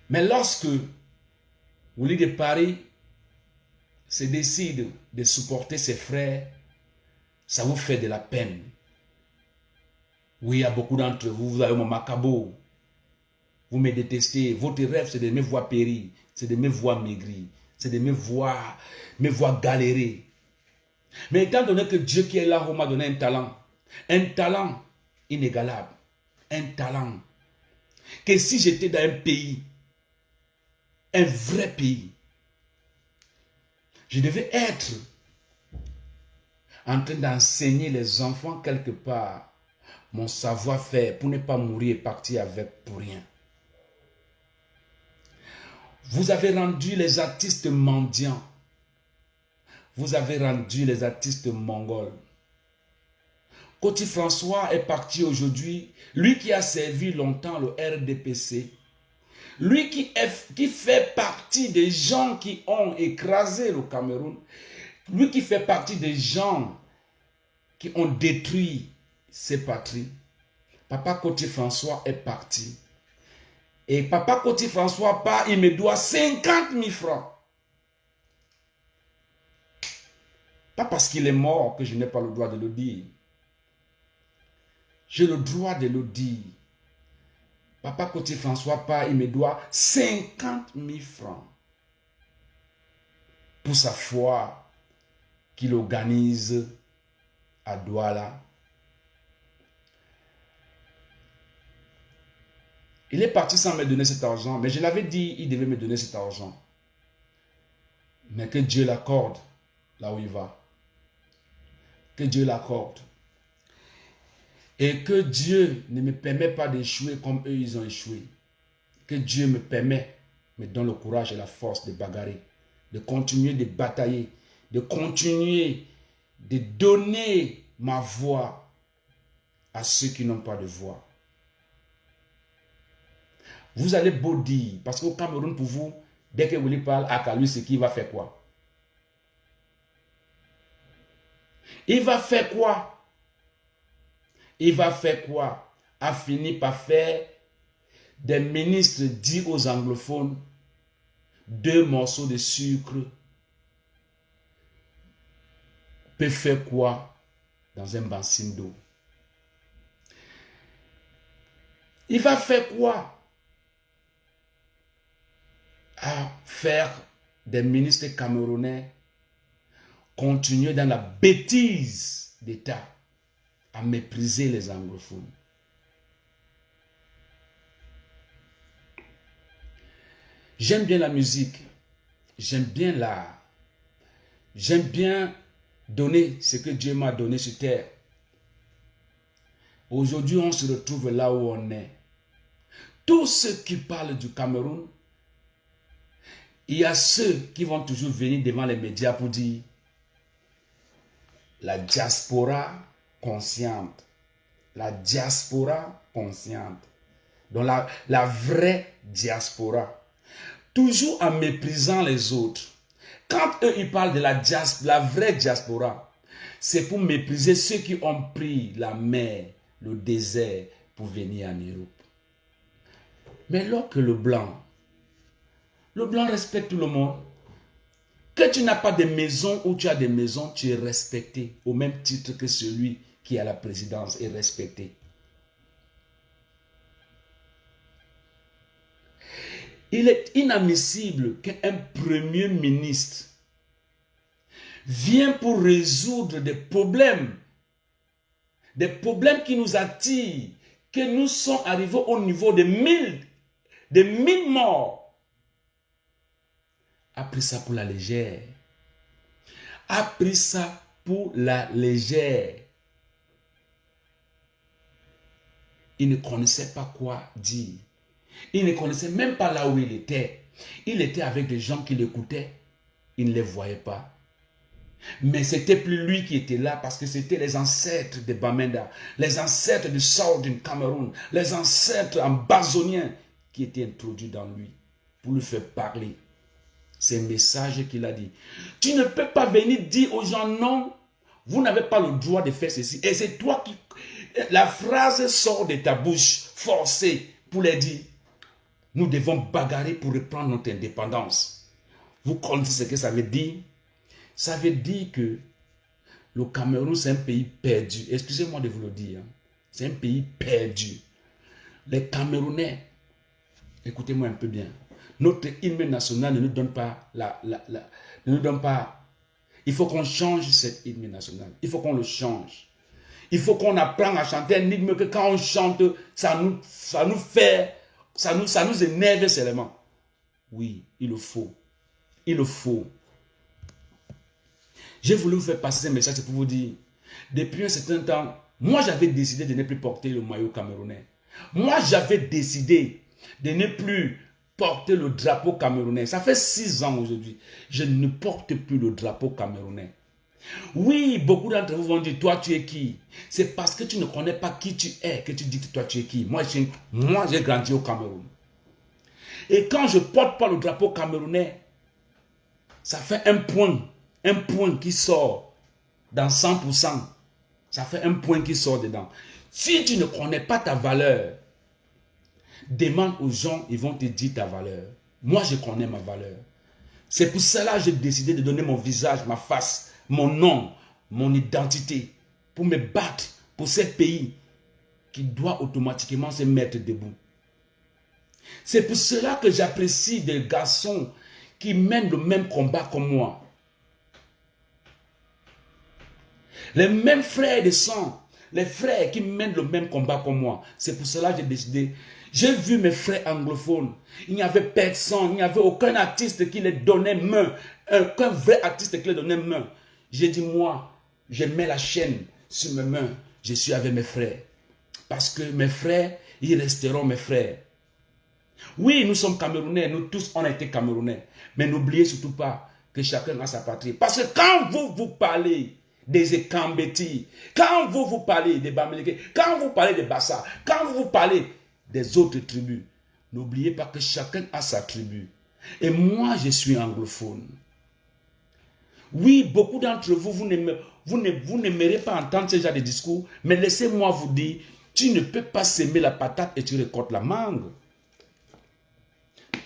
lorsque Willy de Paris se décide de supporter ses frères, ça vous fait de la peine. Oui, il y a beaucoup d'entre vous, vous avez mon macabo. Vous me détestez. Votre rêve, c'est de me voir périr. C'est de me voir maigrir. C'est de me voir galérer. Mais étant donné que Dieu qui est là m'a donné un talent inégalable, un talent, que si j'étais dans un pays, un vrai pays, je devais être en train d'enseigner les enfants quelque part mon savoir-faire pour ne pas mourir et partir avec pour rien. Vous avez rendu les artistes mendiants. Vous avez rendu les artistes mongols. Koti François est parti aujourd'hui, lui qui a servi longtemps le RDPC, lui qui fait partie des gens qui ont écrasé le Cameroun, lui qui fait partie des gens qui ont détruit ces patries. Papa Koti François est parti. Et Papa Koti François part, il me doit 50 000 francs. Pas parce qu'il est mort que je n'ai pas le droit de le dire. J'ai le droit de le dire. Papa Koti François part, il me doit 50 000 francs pour sa foire qu'il organise à Douala. Il est parti sans me donner cet argent, mais je l'avais dit, il devait me donner cet argent. Mais que Dieu l'accorde là où il va. Que Dieu l'accorde. Et que Dieu ne me permet pas d'échouer comme eux, ils ont échoué. Que Dieu me donne le courage et la force de bagarrer, de continuer de batailler, de continuer de donner ma voix à ceux qui n'ont pas de voix. Vous allez beau dire, parce qu'au Cameroun, pour vous, dès que vous lui parlez à Kalou, c'est qu'il va faire quoi? Il va faire quoi? Il va faire quoi? A fini par faire des ministres dits aux anglophones 2 morceaux de sucre. Peut faire quoi dans un bassin d'eau? Il va faire quoi? À faire des ministres camerounais continuer dans la bêtise d'État, à mépriser les anglophones. J'aime bien la musique, j'aime bien l'art, j'aime bien donner ce que Dieu m'a donné sur terre. Aujourd'hui, on se retrouve là où on est. Tous ceux qui parlent du Cameroun, il y a ceux qui vont toujours venir devant les médias pour dire la diaspora consciente. La diaspora consciente. Donc la vraie diaspora. Toujours en méprisant les autres. Quand eux, ils parlent de la vraie diaspora, c'est pour mépriser ceux qui ont pris la mer, le désert pour venir en Europe. Mais lorsque le blanc respecte tout le monde. Que tu n'as pas de maison ou tu as des maisons, tu es respecté au même titre que celui qui a la présidence est respecté. Il est inadmissible qu'un premier ministre vienne pour résoudre des problèmes qui nous attirent, que nous sommes arrivés au niveau de 1000 morts. A pris ça pour la légère. A pris ça pour la légère. Il ne connaissait pas quoi dire. Il ne connaissait même pas là où il était. Il était avec des gens qui l'écoutaient. Il ne les voyait pas. Mais c'était plus lui qui était là parce que c'était les ancêtres de Bamenda, les ancêtres du Southern Cameroun, les ancêtres ambazoniens qui étaient introduits dans lui pour lui faire parler. C'est un message qu'il a dit. Tu ne peux pas venir dire aux gens non, vous n'avez pas le droit de faire ceci. Et c'est toi qui... La phrase sort de ta bouche forcée pour les dire. Nous devons bagarrer pour reprendre notre indépendance. Vous connaissez ce que ça veut dire? Ça veut dire que le Cameroun, c'est un pays perdu. Excusez-moi de vous le dire. C'est un pays perdu. Les Camerounais, écoutez-moi un peu bien. Notre hymne national ne nous donne pas ne nous donne pas. Il faut qu'on change cet hymne national. Il faut qu'on le change. Il faut qu'on apprenne à chanter un hymne que quand on chante, ça nous énerve seulement. Oui, il le faut. Il le faut. J'ai voulu vous faire passer ce message pour vous dire, depuis un certain temps, moi j'avais décidé de ne plus porter le maillot camerounais. Moi j'avais décidé de ne plus porter le drapeau camerounais. Ça fait 6 ans aujourd'hui. Je ne porte plus le drapeau camerounais. Oui, beaucoup d'entre vous vont dire, toi tu es qui? C'est parce que tu ne connais pas qui tu es que tu dis que toi tu es qui. Moi j'ai grandi au Cameroun. Et quand je ne porte pas le drapeau camerounais, ça fait un point qui sort dans 100%. Ça fait un point qui sort dedans. Si tu ne connais pas ta valeur, demande aux gens, ils vont te dire ta valeur. Moi, je connais ma valeur. C'est pour cela que j'ai décidé de donner mon visage, ma face, mon nom, mon identité, pour me battre pour ce pays qui doit automatiquement se mettre debout. C'est pour cela que j'apprécie des garçons qui mènent le même combat comme moi. Les mêmes frères de sang, les frères qui mènent le même combat comme moi. C'est pour cela que j'ai décidé. J'ai vu mes frères anglophones. Il n'y avait personne, il n'y avait aucun artiste qui les donnait main. Aucun vrai artiste qui les donnait main. J'ai dit, moi, je mets la chaîne sur mes mains. Je suis avec mes frères. Parce que mes frères, ils resteront mes frères. Oui, nous sommes Camerounais, nous tous on a été Camerounais. Mais n'oubliez surtout pas que chacun a sa patrie. Parce que quand vous parlez des Ekambeti, quand vous parlez des Bamileke, quand vous parlez des Bassa, quand vous parlez des autres tribus, n'oubliez pas que chacun a sa tribu. Et moi, je suis anglophone. Oui, beaucoup d'entre vous, vous n'aimerez pas entendre ce genre de discours, mais laissez-moi vous dire, tu ne peux pas s'aimer la patate et tu récoltes la mangue.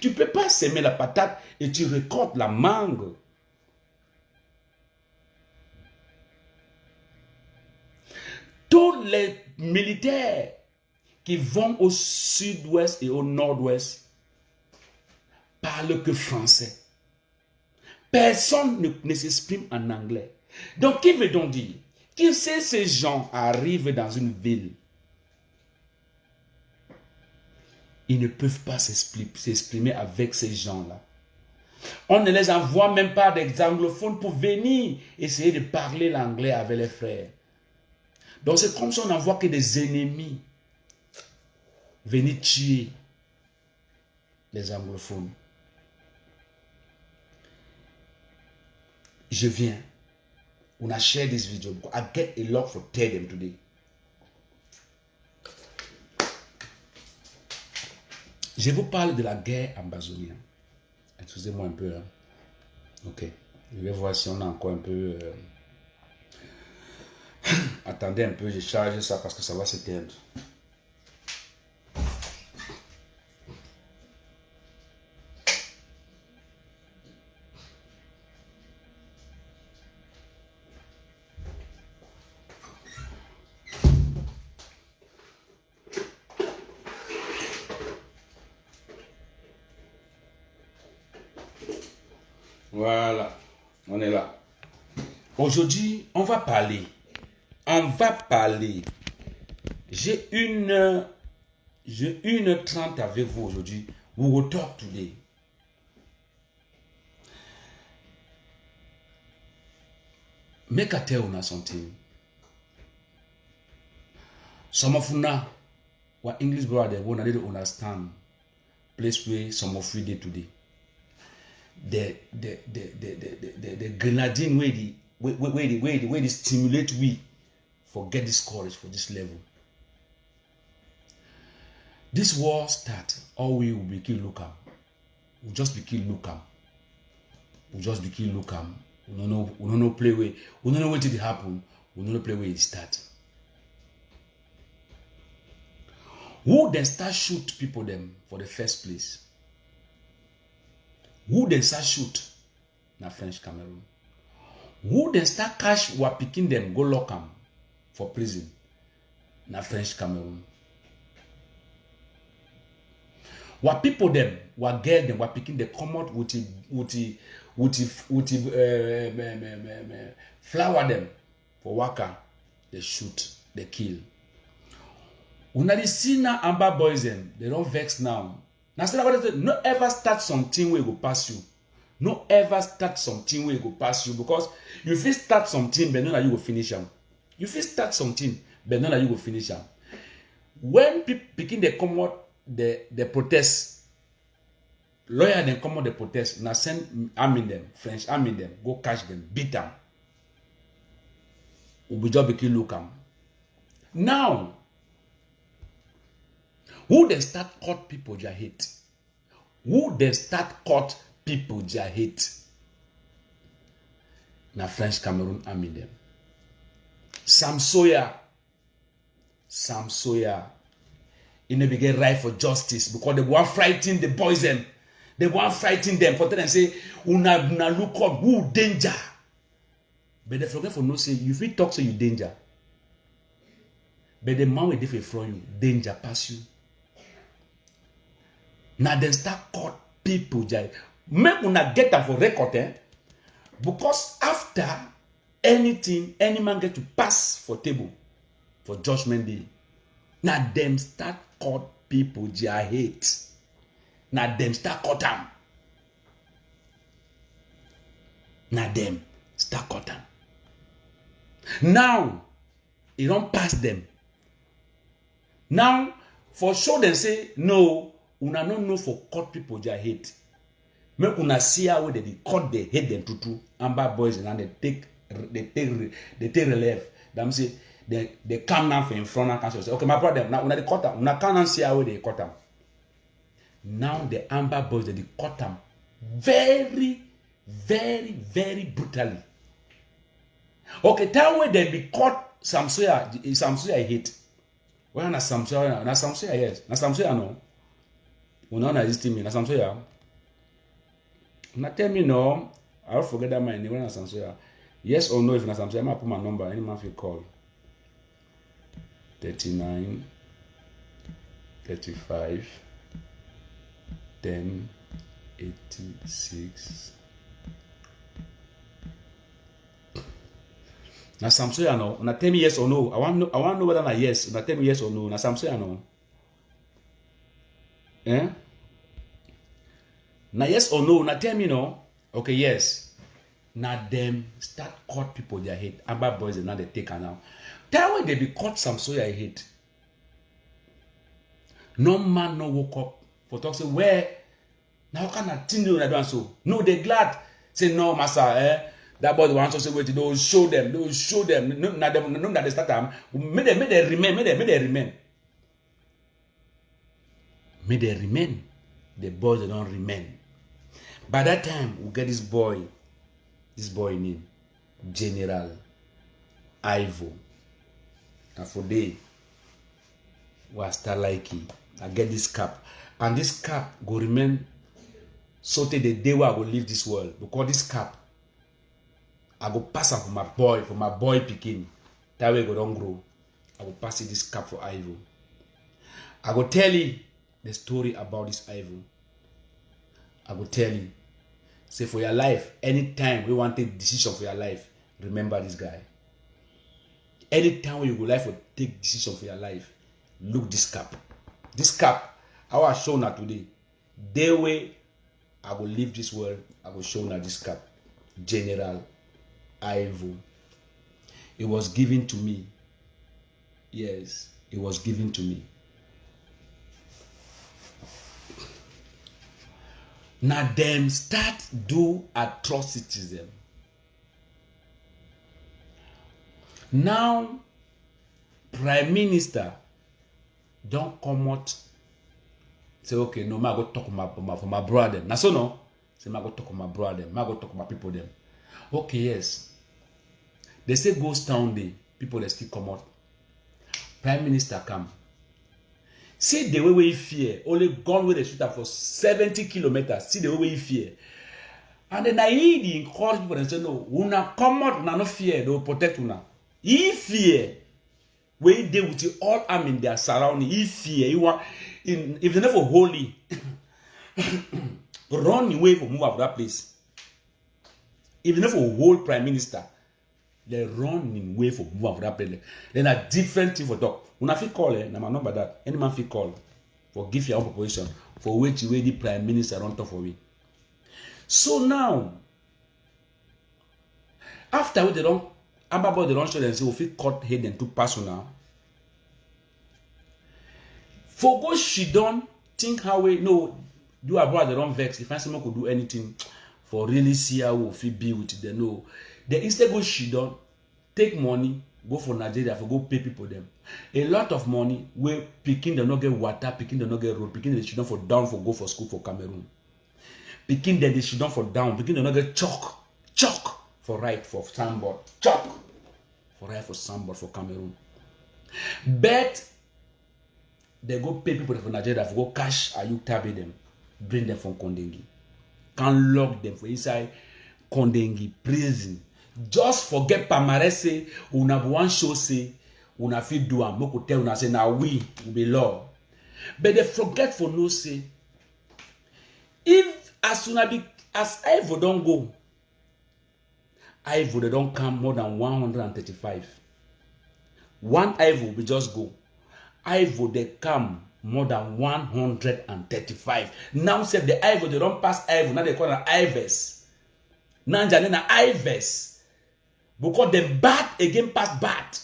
Tu ne peux pas s'aimer la patate et tu récoltes la mangue. Tous les militaires qui vont au sud-ouest et au nord-ouest parlent que français. Personne ne s'exprime en anglais. Donc, qui veut donc dire que si ces gens arrivent dans une ville, ils ne peuvent pas s'exprimer avec ces gens-là. On ne les envoie même pas des anglophones pour venir essayer de parler l'anglais avec les frères. Donc c'est comme si on n'envoie que des ennemis venir tuer les anglophones. Je viens. When I share this video, I get a lot for tell them today. Je vous parle de la guerre amazonienne. Excusez-moi un peu. Hein. Ok. Je vais voir si on a encore un peu... Attendez un peu, je charge ça parce que ça va s'éteindre. Voilà, on est là. Aujourd'hui, on va parler. J'ai 1h30 avec vous aujourd'hui. We will talk today. Mekate una something. Some of una, what English brother, wanna need to understand. Place where some of you day today. The grenadine where they stimulate we for get this courage for this level. This war start, all we will be kill Lucam. We'll just be kill Lucam. We don't know play way. We don't know what did happen. We don't know play way it start. Who then start shoot people them for the first place? Who then start shoot na French Cameroon? Who then start cash were picking them, go lock them for prison? na French Cameroon. What people them, what girl them, what picking they come out with flower them for waka, they shoot, they kill. Una the see now Amber boys them, they don't vex now. Now say what is no ever start something where go pass you. No ever start something where go pass you, because you feel start something, but not that you will finish them. You feel start something, but not that you will finish them. When people begin they come out the protest, lawyer then come out the protest, now send army them, French army them, go catch them, beat them. We just begin look them. Now, who they start cut people their hate? Who they start cut people their hate? Na French Cameroon army them. Sam Sawyer, in the begin right for justice, because they were fighting the boys them. They were fighting them for them say, una look up who danger. But they forget for no say, you feel talk so you danger. But the man will different from you, danger pass you. Now they start cut people. Make una get them for record, eh? Because after anything, any man get to pass for table for judgment day. Now them start cut people their hate. Now them start cut them. Now them start cut them. Now it don't pass them. Now for sure they say no. Una no know for cut people their hate. Make una see how they cut the hate them to Amber boys and they take relief. Them say they come now for in front and cancel. Say, okay, my brother, now una they cut them. Una can't see how they cut them. Now the Amber boys they cut them very, very, very brutally. Okay, tell where they be caught Sam Sawyer hate. Where na Sam Sawyer? Na Sam Sawyer yes. Na Sam Sawyer no. Una na this team na Sam Sawyer. Na tell me no. I'll forget that my name. When na Sam Sawyer. Yes or no? If na Sam Sawyer, I put my number. Any man feel call. 39 35 10 86. Na Sam Sawyer no. Una tell me yes or no. I want to know whether na yes. Una tell me yes or no. Na Sam Sawyer no. Eh? Now yes or no, now tell me no. Okay, yes. Now them start cut people their hate. Amber boys now they take her now. Tell when they be cut Sam Sawyer hate. No man no woke up for talk say where now can I think you do so? No, they glad. Say no, master, that boy wants to say wait, they'll show them. No, that they start them. May they remain. The boys they don't remain. By that time, we'll get this boy named General Ivo. And for day, was start liking. I get this cap. And this cap will remain so till the day where I will leave this world. Because this cap, I go pass it for my boy picking. That way go don't grow. I will pass it this cap for Ivo. I go tell you the story about this Ivo. I will tell you. Say for your life, anytime we want to take decision for your life, remember this guy. Anytime when you go life or take decision for your life, look this cap. This cap, I will show now today. The way I will leave this world, I will show now this cap. General Ivo. It was given to me. Yes, it was given to me. Now them start do atrocities them. Now Prime Minister don't come out say okay no I go talk for my brother. Now so no say I go talk for my brother. I go talk for my people them. Okay yes. They say ghost town day people they still come out. Prime Minister come. See the way we fear. Only gun where they shoot up for 70 kilometers. See the way we fear. And then I encourage people and say, no, una come out, una no fear, they will protect una. If fear, where they with all arm in their surrounding, if they never holy, run away for move out of that place. If they never hold prime minister, they run away for move out of that place. Then a different thing for talk. When I feel call, na my number that any man feel call for give your own proposition for which way the prime minister don't talk for we. So now, after they don't, about they don't show them say we fit cut head and too personal. For go she don't think how we no do about they don't vex. If someone could do anything for really see how we fit be with them, no. They instead go she don't take money, go for Nigeria for go pay people them. A lot of money where picking they not get water, picking they not get road, picking they should not for down for go for school for Cameroon. Picking they should not for down, picking they not get chalk for right for sandboard, chalk for right for sandboard for Cameroon. But they go pay people from Nigeria for go cash you tabby them, bring them from Kondengi. Can lock them for inside Kondengi prison. Just forget Pamare say una one show say una fit do am. Moko tell una say now we will be law. But they forget for no say. If as soon as Ivo don't go, Ivo they don't come more than 135. One Ivo will just go. Ivo they come more than 135. Now say the Ivo they don't pass Ivo. Now they call it Ives. Now Janina Ives. Because the bad again pass bad.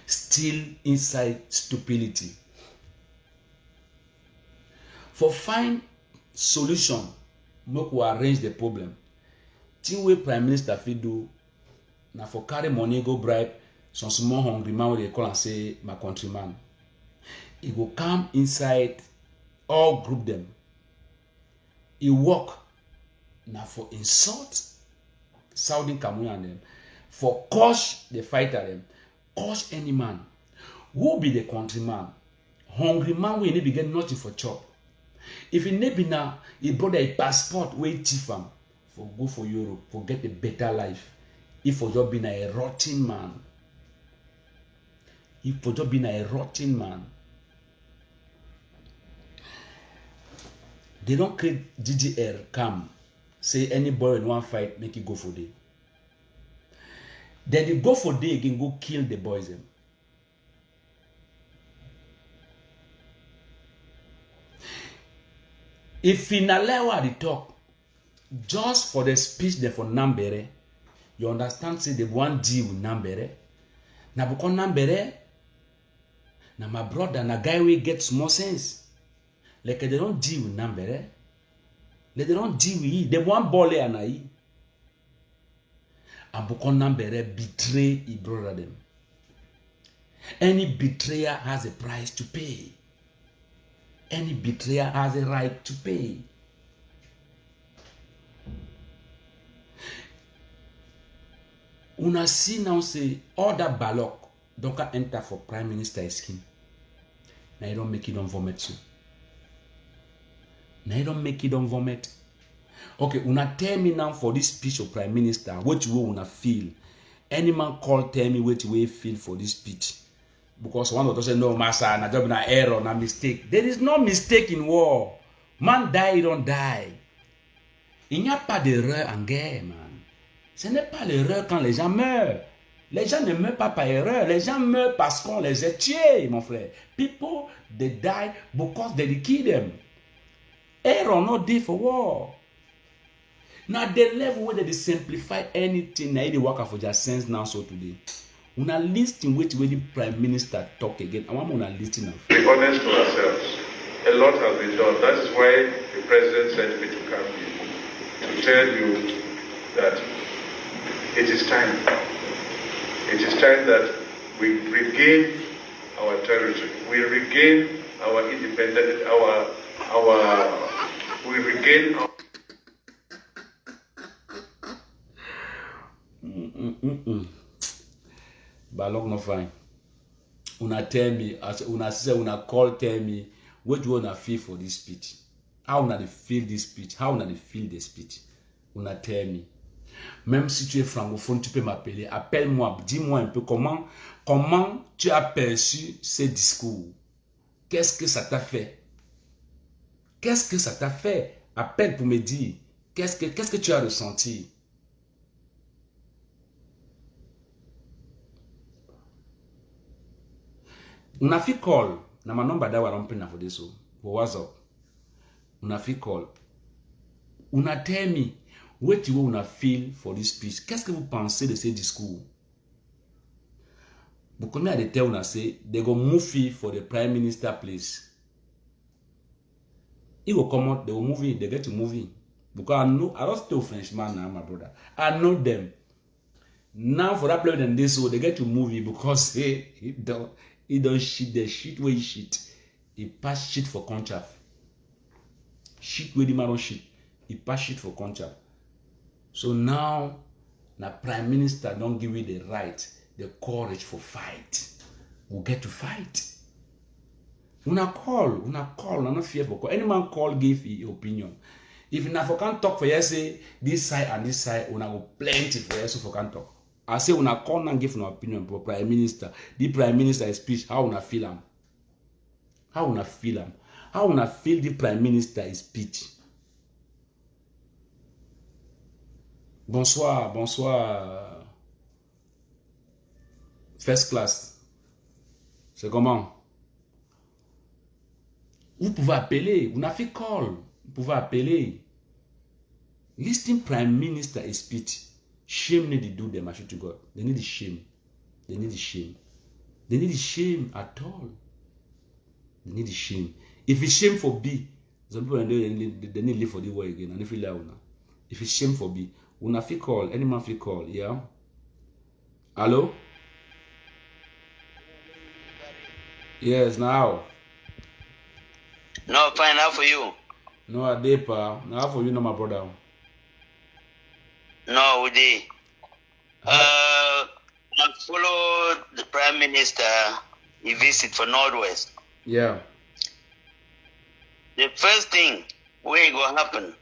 Still inside stupidity. For find solution, make we arrange the problem. Thing way Prime Minister fit do, now for carry money go bribe some small hungry man where they call and say my countryman. He go come inside, all group them. He walk now for insult Saudi Cameroon and them, for crush the fighter them, crush any man. Who be the countryman? Hungry man will need to get nothing for chop. If he need be now, he brought a passport way chief him for go for Europe, for get a better life. If for just being a rotten man. If for just being a rotten man. They don't create DDR come. Say any boy in one fight, make it go for day. Then they go for day again, go kill the boys. Them. If in allow the talk, just for the speech there for Nambere, you understand, say they want deal with Nambere. Now because Nambere, now my brother, na guy will get small sense. Like they don't deal with Nambere. They don't deal with it. They want ball and I. And because Nambere betray his brother them. Any betrayer has a price to pay. Any betrayer has a right to pay. Una see now say all that ballot don't enter for Prime Minister scheme. Now you don't make it on vomit too. Now you don't make it on vomit. Okay, una tell me now for this speech of Prime Minister, what you wanna feel. Any man call tell me what you feel for this speech. Because one of us say no, massa, na job na error, na mistake. There is no mistake in war. Man die, don't die. Il n'y a pas d'erreur en guerre, man. Ce n'est pas l'erreur quand les gens meurent. Les gens ne meurent pas par erreur. Les gens meurent parce qu'on les a tués, mon frère. People, they die because they kill them. Error not there for war. Now the level where they simplify anything, now they work for their sense now so today. Una listen wait the Prime Minister talk again. I want una listen now. Be honest to ourselves. A lot has been done. That is why the President sent me to come here to tell you that it is time. It is time that we regain our territory. We regain our independence. We regain our. Balog no fine. Una tell me, as una say, una call tell me, what you wanna feel for this speech? How una feel this speech? How una feel the speech? Una tell me. Même si tu es francophone, tu peux m'appeler. Appelle-moi, dis-moi un peu comment tu as perçu ces discours. Qu'est-ce que ça t'a fait? Qu'est-ce que ça t'a fait? Appelle pour me dire. Qu'est-ce que tu as ressenti? Una fi call. Na my number that waron pin for this for WhatsApp. Una fi call. Una tell me what you una feel for this speech. Qu'est-ce que vous pensez de ces discours? Because me I tell una say they go move for the prime minister place. He will come out, they will move in, they get to move in. Because I don't stay Frenchman now, my brother. I know them. Now for that play them this, so they get to move in because he don't shit the shit where he shit. He pass shit for contract. Shit where the man don't shit. He pass shit for contract. So now, the prime minister don't give you the right, the courage for fight. We get to fight. Una call, not fear for call. Any man call, give his opinion. If una for can't talk for you, say this side and this side, una go plenty for you, so for can't talk. I say una call and give no opinion for prime minister. The prime minister speech, how una feel him? How una feel him? How una feel the prime minister speech? Bonsoir. First class. C'est comment? Vous pouvez appeler, vous n'avez fait call, vous pouvez appeler. Listen prime minister speech. Shame need to do them, I should to God. They need the shame. They need the shame. They need the shame at all. They need the shame. If it's shame for B, some people they need to live for the war again. And if you like, if it's shame for B, una fi call, any man fi call, yeah? Hello? Yes, now. No, fine, how for you? No, Adepa. Now for you, no, my brother. No, we did. I follow the Prime Minister. He visit for Northwest. Yeah. The first thing where it will happen,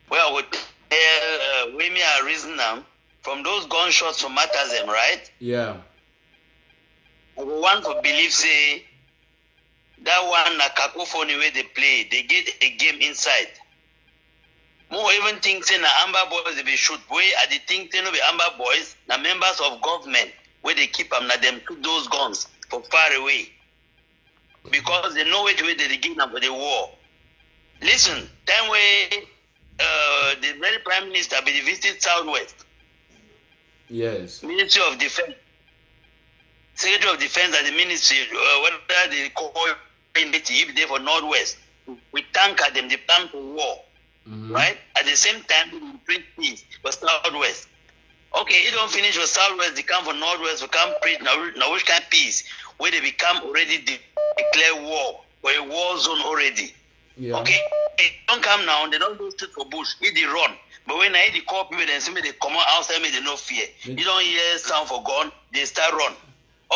where I would tell we me a reason now from those gunshots from Matazem, right? Yeah. I would want to believe say that one na cacophony where they play, they get a game inside. More even think say na Amber Boys they be shoot. Where I the think say no be Amber Boys, na members of government where they keep them, na them took those guns from far away. Because they know which way they give them for the war. Listen, time where the very Prime Minister be visited Southwest. Yes. Ministry of Defense. Secretary of Defense and the Ministry, whether they call it, if they for Northwest, we tanker them, they plan for war. Mm-hmm. Right? At the same time, we print peace for Southwest. Okay, it don't finish for Southwest, they come for Northwest, we come print now which kind of peace, where they become already declare war, or a war zone already. Yeah. Okay, they don't come now, they don't go straight for bush, they run. But when I the call people, then see me they come out outside me, they no fear. You don't hear sound for gun, they start run.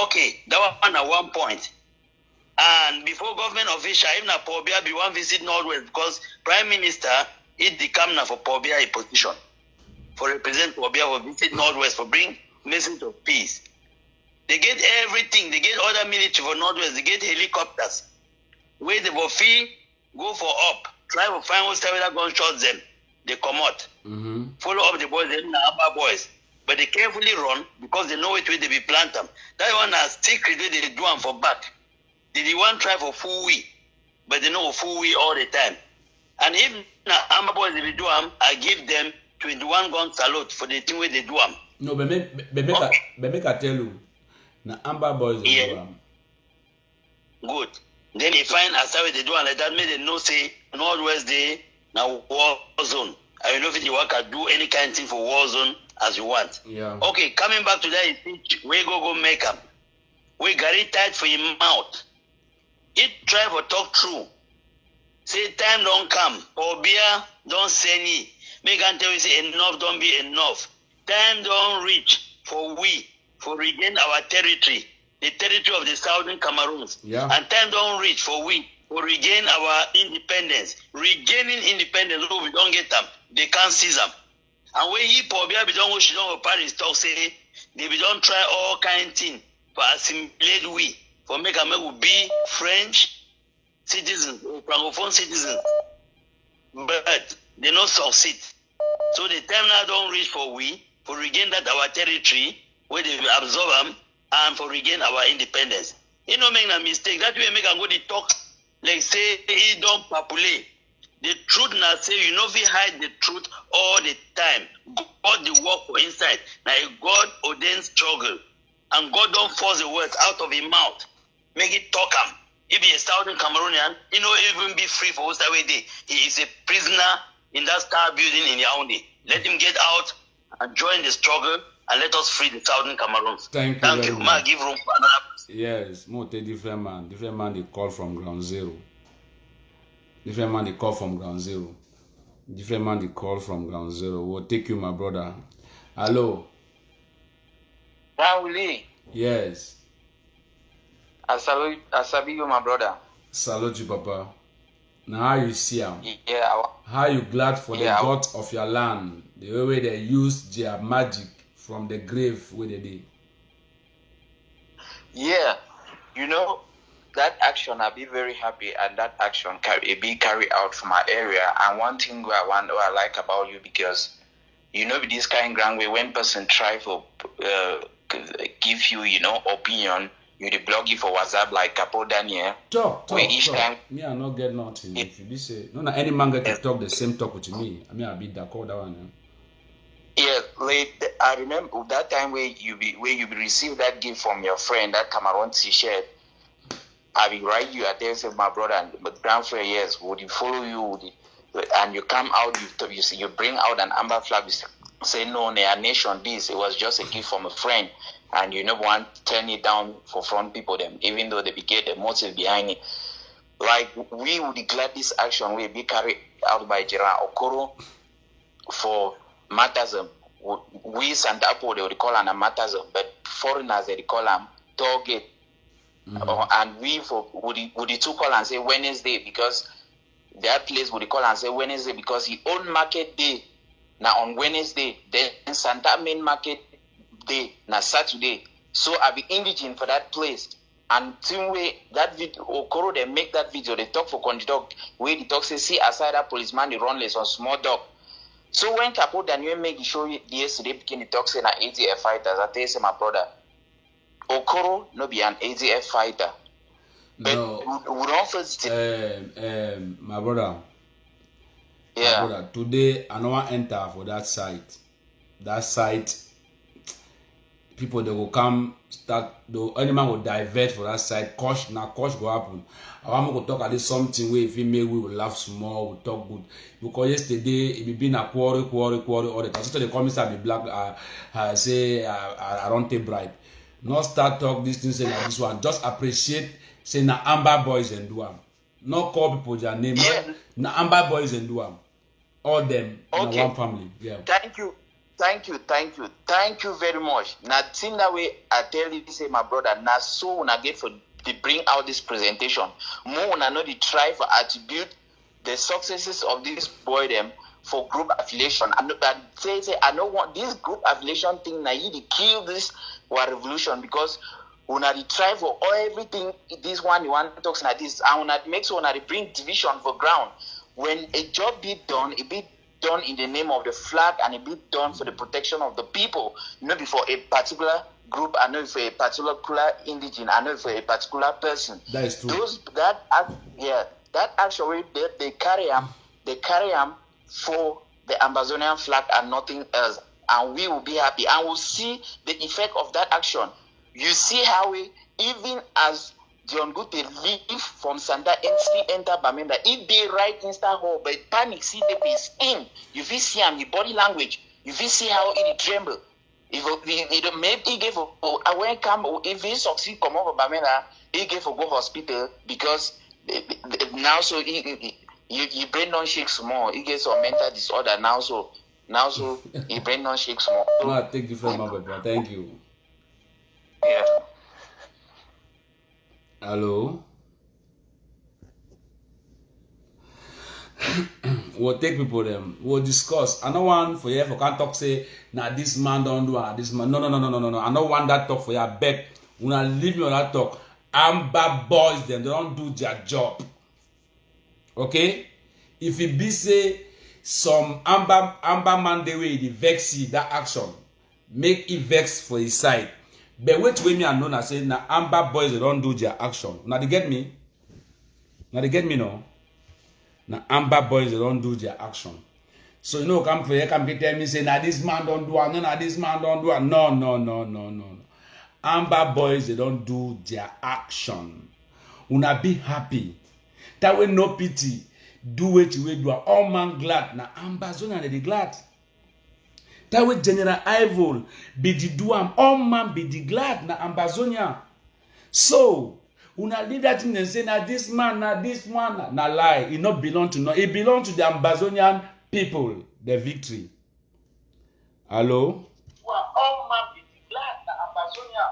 Okay, that one at one point. And before government official, even na Pobia be one visit Northwest because Prime Minister it the come now for Pobia a position. For represent Pobia for visit Northwest for bring message of peace. They get everything, they get other military for Northwest, they get helicopters. Where they will fee, go for up, try to find what's that gunshots them. They come out. Mm-hmm. Follow Follow up the boys, then Amber Boys. But they carefully run because they know which way they be plant them. That one has secret way they do them for back. They the one try for full week, but they know full week all the time. And if now Amber Boys they be do them, I give them 21 gun salute for the thing where they do them. No, but make I tell you, now Amber Boys they Yeah. do them. Good. Then they find as how they do and like that, make they know say Northwest they now war zone. I don't know if you work and do any kind of thing for war zone as you want. Yeah. Okay, coming back to that, we go make up. We got it tight for your mouth. It try for talk true. Say time don't come. Or beer don't say ni. Make and tell you say enough don't be enough. Time don't reach for we for regain our territory, the territory of the Southern Cameroons. Yeah. And time don't reach for we for regain our independence. Regaining independence, we don't get them. They can't seize them. And when he probably be done, she don't Paris talk say they be don't try all kind of thing for assimilate we for make America be French citizens or Francophone citizens, but they not succeed. So the time now don't reach for we for regain that our territory where they absorb them and for regain our independence. You know, make a mistake. That way make a go the talk like say he don't populate. The truth now say you know we hide the truth all the time. God the work for inside. Now God ordained struggle. And God don't force the words out of his mouth. Make it talk him. If he is a Southern Cameroonian, he know even be free for what's way day. He is a prisoner in that star building in Yaoundé. Let him get out and join the struggle and let us free the Southern Cameroons. Thank you. Ma give room for another person. Yes, more different man. Different man they call from ground zero. Different man they call from ground zero. Different man they call from ground zero. We'll take you, my brother. Hello. Raouli. Yes. I salute you, my brother. Salute you, Papa. Now how you see him? Yeah. How you glad for the God of your land? The way they use their magic from the grave where they did. Yeah. You know, that action, I'll be very happy, and that action be carried out from my area. And one thing I like about you, because you know, with this kind of ground where when person try to give you, you know, opinion, you the blog you for WhatsApp like Capo Daniel. Talk. Time, me, I not get nothing. If you be say, no, any man get to talk the same talk with me. I mean, I'll be that call that one. Yeah, I remember that time where you receive that gift from your friend, that Cameroon T-shirt. I will write you. I tell you, my brother, but grandfather, yes, would he follow you? And you come out, you bring out an amber flag. You say no, our nation. This it was just a gift from a friend, and you never want to turn it down for front people. Them, even though they get the motive behind it. Like we would declare this action will be carried out by General Okoro for matters of we Santapo they would call them matters of, but foreigners they call them target. And we for would the two call and say Wednesday, because that place would call and say Wednesday because he own market day now on Wednesday, then Santa main market day now Saturday. So I be indigent for that place. And same way that video Okoro they make that video, they talk for country dog where the dog say see aside that policeman they run less on small dog. So when Capo Daniel make the show yesterday begin the talk say na ADF fighters, I tell you say my brother Okoro no be an ADF fighter. But no. We don't first my brother. Yeah. My brother, today I don't want to enter for that site. That site, people they will come start. The animal will divert for that site. Coach go happen. I want to talk at least something where if we may we will laugh small, we talk good. Because yesterday it been a quarry all the time. So they come inside the black. Say I don't take bribe. Not start talk this thing say like this one. Just appreciate. Say na Amber Boys and do am. Not call people their name. Yeah. Na Amber Boys and do am. All them Okay. in one family. Yeah. Thank you very much. Now, thing that way I tell you, say my brother, now so when I get for they bring out this presentation, more when I know they try for attribute the successes of this boy them for group affiliation. I say I don't want this group affiliation thing. Now you kill this war revolution because when I try for everything, this one you want to talk like this, and when I make so when I bring division for ground. When a job be done, it be done in the name of the flag and it be done for the protection of the people, not for a particular group, and not for a particular indigene, and not for a particular person. That is true. That actually they carry them for the Amazonian flag and nothing else, and we will be happy and we'll see the effect of that action. You see how we, even as John Gute leave from Santa and still enter Bamenda. If they right Insta hole, but panic see the piece in. You will see him the body language. You will see how it tremble. If maybe he gave when come if he succeed come over Bamenda, he gave a go hospital because now so he brain non shakes more. He gets some mental disorder now so he brain non shakes more. No, I take you from my brother. Thank you. Yeah. Hello. we'll take people them. We'll discuss. I don't want for you for can't talk say now this man don't do this man. No. I don't want that talk for you. I beg. When I leave me on that talk, Amber boys them they don't do their job. Okay? If it be say some Amber man the way the vex that action, make it vex for his side. But wait till me and know I say now Amber boys they don't do their action. Now they get me? Now they get me no? Now Amber boys they don't do their action. So you know come for here come tell me say now this man don't do it, no, this man don't do it. No. Amber boys they don't do their action. Una be happy. That way no pity. Do what you do. All man glad. Now Amber zona they glad. That way General Ival be the do all man be the glad na Ambazonia. So una leave that thing and say na this man, na this one, na lie. It not belong to no. It belong to the Ambazonian people. The victory. Hello. All man be the glad na Ambazonia.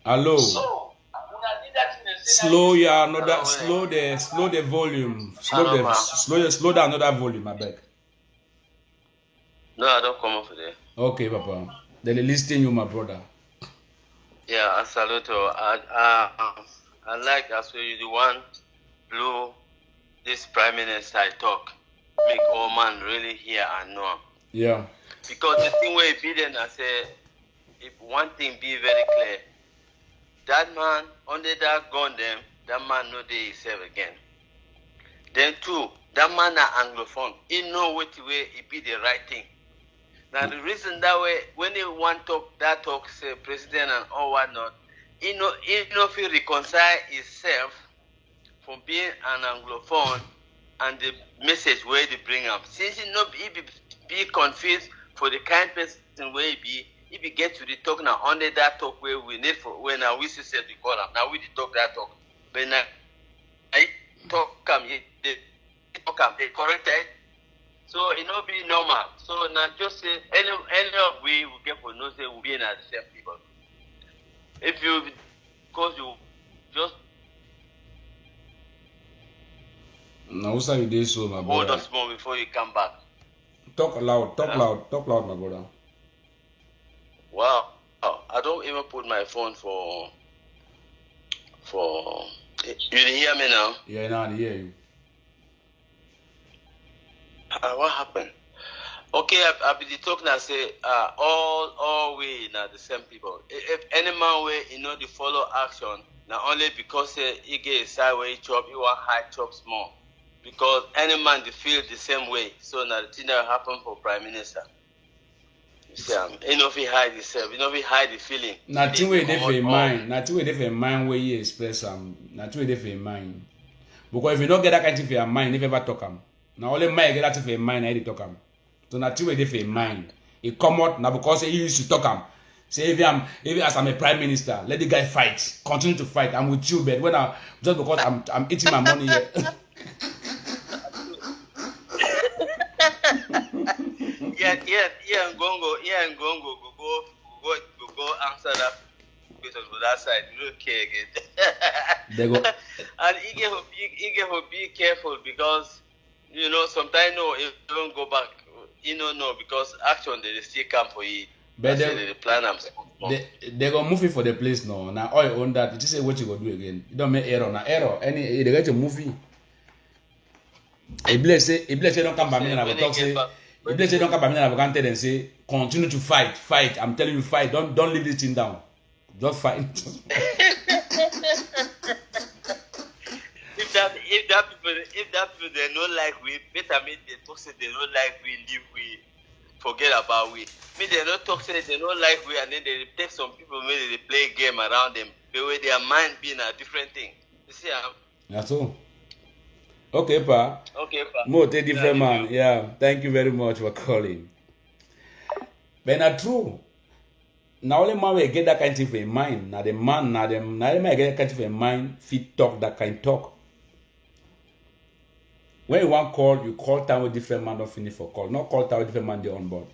Hello. So una leave that thing and say slow ya another. Slow the volume. Slow down another volume. I beg. No, I don't come up for there. Okay, Papa. They're listening you, my brother. Yeah, I salute you. I like as well you the one blow this prime minister I talk. Make all man really hear and know. Yeah. Because the thing where he be then I say, if one thing be very clear, that man under that gun them, that man know they himself again. Then two, that man are Anglophone. He know what way it be the right thing. Now the reason that way when he want talk say president and all whatnot, he know if he reconcile himself from being an Anglophone and the message where they bring up. Since he be confused for the kind person where he be get to the talk now only that talk where we need for when we say we call him. Now we talk that talk. But now I talk they correct it. So it not be normal. So now just say any of we will get for no say we be in the same people. If you because you just now what's you do so, my brother? hold us more before you come back. Talk loud, my brother. Wow. I don't even put my phone for you hear me now? Yeah, now I hear you. What happened? Okay, I be the talk now say all we now the same people. If any man way the follow action now only because he get sideways chop, he want high chop small. Because any man they feel the same way. So now the thing that happen for Prime Minister. You see, if he hide himself, if he hide the feeling. Nothing way they for mind. Nothing way they for mind where you express nothing way they for mind. Because if you don't get that kind of for your mind, never ever talk them. Now only mind get that for your mind, I talk them. So nothing way they for your mind. It come out now because he used to talk them. Say if as I'm a prime minister, let the guy fight. Continue to fight. I'm with you, but when just because I'm eating my money here. Yeah, and Gongo go answer that question for that side. You don't care again. They go. And he get to be careful because sometimes if you don't go back, no because action they still come for you. But they plan them. They go move it for the place now. Now all you own that. You just say what you go do again. You don't make error. Now error. They get to movie. If let's say don't come by me and I will talk say. If let's say don't come by me and I will tell and say continue to fight. I'm telling you fight. Don't leave this thing down. Just fight. If that people they don't like we, better me they talk say they don't like we leave we. Forget about we. Me they don't talk say they don't like we and then they take some people maybe they play a game around them. The way their mind being a different thing. You see That's all. Okay, Pa. More take different man. Yeah. Thank you very much for calling. But not true. Now only man will get that kind of thing in mind. Now the man, now get that kind of thing in mind, fit talk that kind of talk. When you want call, you call time with different man, don't finish for call. Not call time with different man, they on board.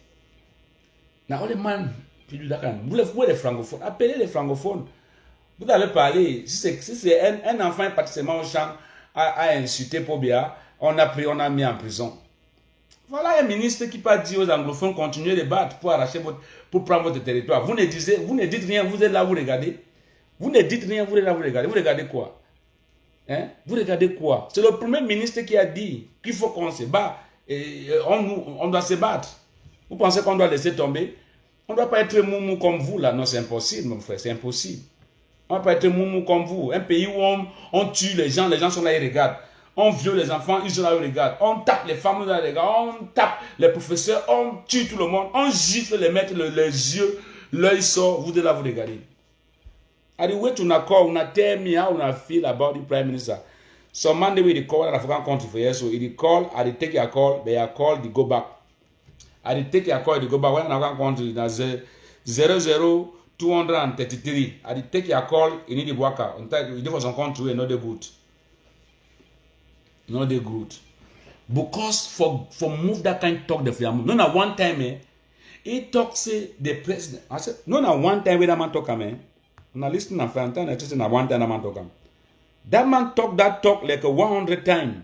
Now only man, you do that kind. Vous voulez les francophones, appelez les francophones. Vous allez parler. Si c'est un enfant participant au champ, a insulté pour bien, on a mis en prison. Voilà un ministre qui peut dire aux anglophones continuez de battre pour arracher pour prendre votre territoire. Vous ne dites rien, vous êtes là, vous regardez. Vous ne dites rien, vous êtes là, vous regardez. Vous regardez quoi? Hein? Vous regardez quoi? C'est le premier ministre qui a dit qu'il faut qu'on se bat. Et on doit se battre. Vous pensez qu'on doit laisser tomber? On ne doit pas être moumou comme vous là. Non, c'est impossible, mon frère, c'est impossible. On ne doit pas être moumou comme vous. Un pays où on tue les gens sont là, ils regardent. On viole les enfants, ils sont là, ils regardent. On tape les femmes, ils regardent. On tape les professeurs, on tue tout le monde. On gifle les maîtres, les yeux, l'œil sort. Vous êtes là, vous regardez. At the way to call, tell me how I feel about the Prime Minister. Some man they call an African country for years, so he call, I take your call, they are called, they go back. I take your call, they go back. When an African country, that's 00233. I take your call, you need the worker. You do for some country, not the good. Not the good. Because for move that kind of talk the family. No, na one time, he talk say the president. I said, no, na one time when that man talk, Now listen to Fantan, I just na one time that man talk. That man talk that talk like a 100 times.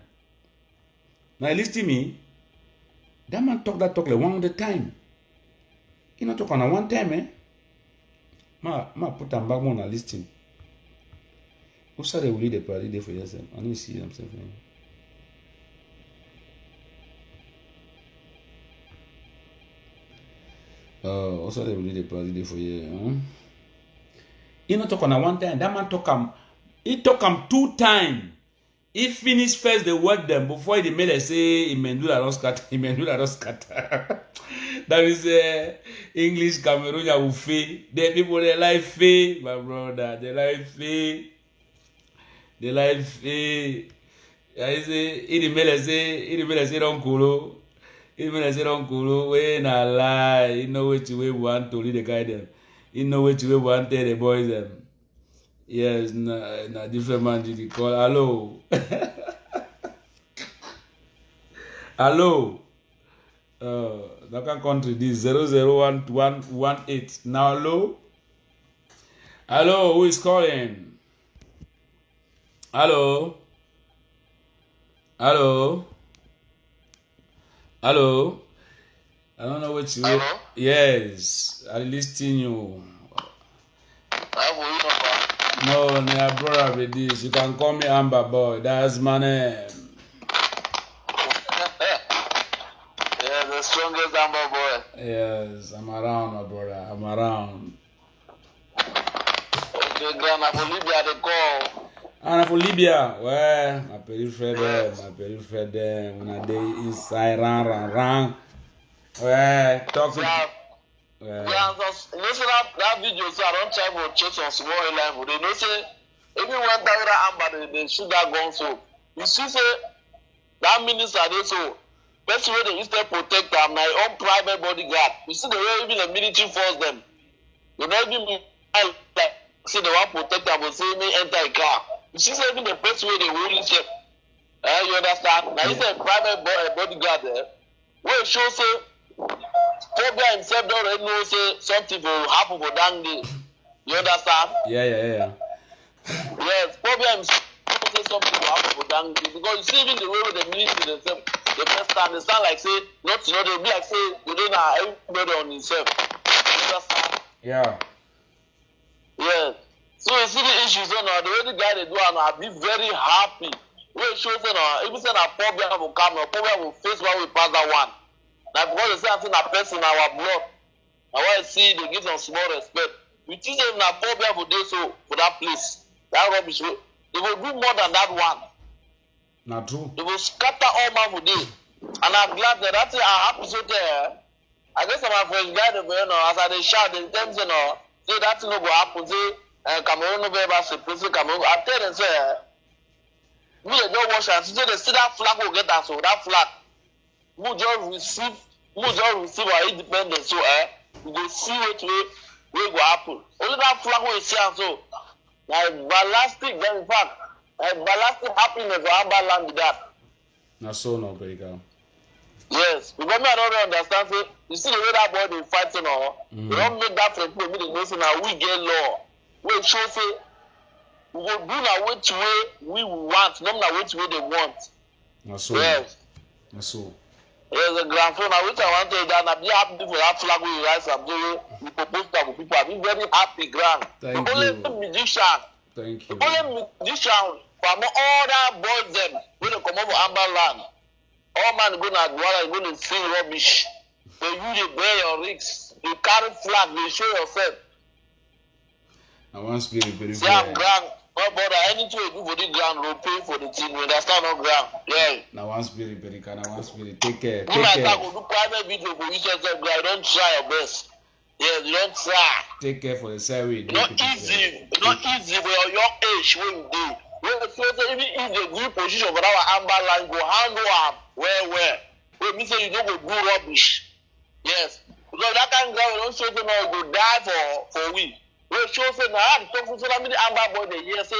Now listen to me. That man talk that talk like 100 times. He not talk on a one time, Ma put him back on a listing. Who said they will lead the party there for yourself? I need to see them something. Also they will lead the party there for you. He not talk on a one time. That man talk he talk 2 times. He finish first the word them before he made say Imendula don't scatter. That is English Cameroonian who fail. The people they like fail, my brother. They like fail. They like fail. I say he made say don't cool. He made say don't cool. When I lie, he know which way we want to lead the guy them. He know which way we want to tell the boys them. Yes, na different man did call. Hello. Hello. That country this 001118. Now hello. Hello, who is calling? Hello. Hello. Hello. I don't know what you. Hello? Yes, I listen you. No, my brother with this. You can call me Amber Boy. That's my name. Yeah, the strongest Amber Boy. Yes, I'm around, my brother. I'm around. Okay, Grandma, for Libya, they call. And for Libya, well, my peripheral them. When I day inside, run. Well, talk to Yeah, listen up that video, so I don't try to chase on small level. They know say even when Amber they shoot that gun so you see say that minister they so best way they instead protect them my own private bodyguard. You see the way even the military force them. They don't even like say they want protect them but say me enter a car. You see say even the best way they hold it. You understand? Now you say private bodyguard there. Where it shows say Phobia himself don't already know say something will happen for that day. You understand? Yeah. Yes, Phobia himself say something will happen for that day because you see even the way with the military themselves, the first time they sound like say not they'll be like say they don't know everybody on himself. You understand? Yeah. Yes. So you see the issues on the way the guy they do and I'll be very happy. Where it shows even say a Phobia will come, Phobia will face one we pass that one. Now because they say I'm a person in our blood, I want to see they give them small respect. You teach them a Phobia for this so for that place. That rubbish way. They will do more than that one. Not true. They will scatter all man for this. And I'm glad that that's I'm happy so there. I guess I'm a fresh guy over as they shout, they tell me say that thing will happen, say Cameroon no be able to place Cameroon. I tell them say we don't wash and say they see that flag will get us so that flag. We just receive our independence so we go see what will go happen. Only that flag will see and so like ballastic then in fact ballastic happiness for our land with that. Not so no Berica. Yes, because me I don't understand say you see the way that boy they fight they don't make that for people they know say now we get law. We show say we go do now which way we want, not now which way they want. Not so. Yes. Not so. There's a grand phone. I wish I want to do that. I'm happy for that flag with you guys. I'm doing. We propose to people. I'm very happy, grand. Thank the you. only musician. Thank you. The only musician from all that boys them when they come over Amber Land. All man go to Douala, go to sing rubbish. So you dey bear your risks. You carry flag. You show yourself. I want spirit very See, I'm grand. No bother. Anything you do for the ground, we'll pay for the team. You understand? No ground. Yeah. Now one spirit, Perika. Now one spirit. Take care. You Take might care. go do private video for yourself. You don't try your best. Yes, you don't try. Take care for the survey. Not easy. Not easy for your young age when you do. Even if the good position for our Amber Line go handle up where. When me say you don't go do rubbish. Yes. Because that kind of guy don't show them now go die for we. We show say now I talk to so many Amber boy they hear say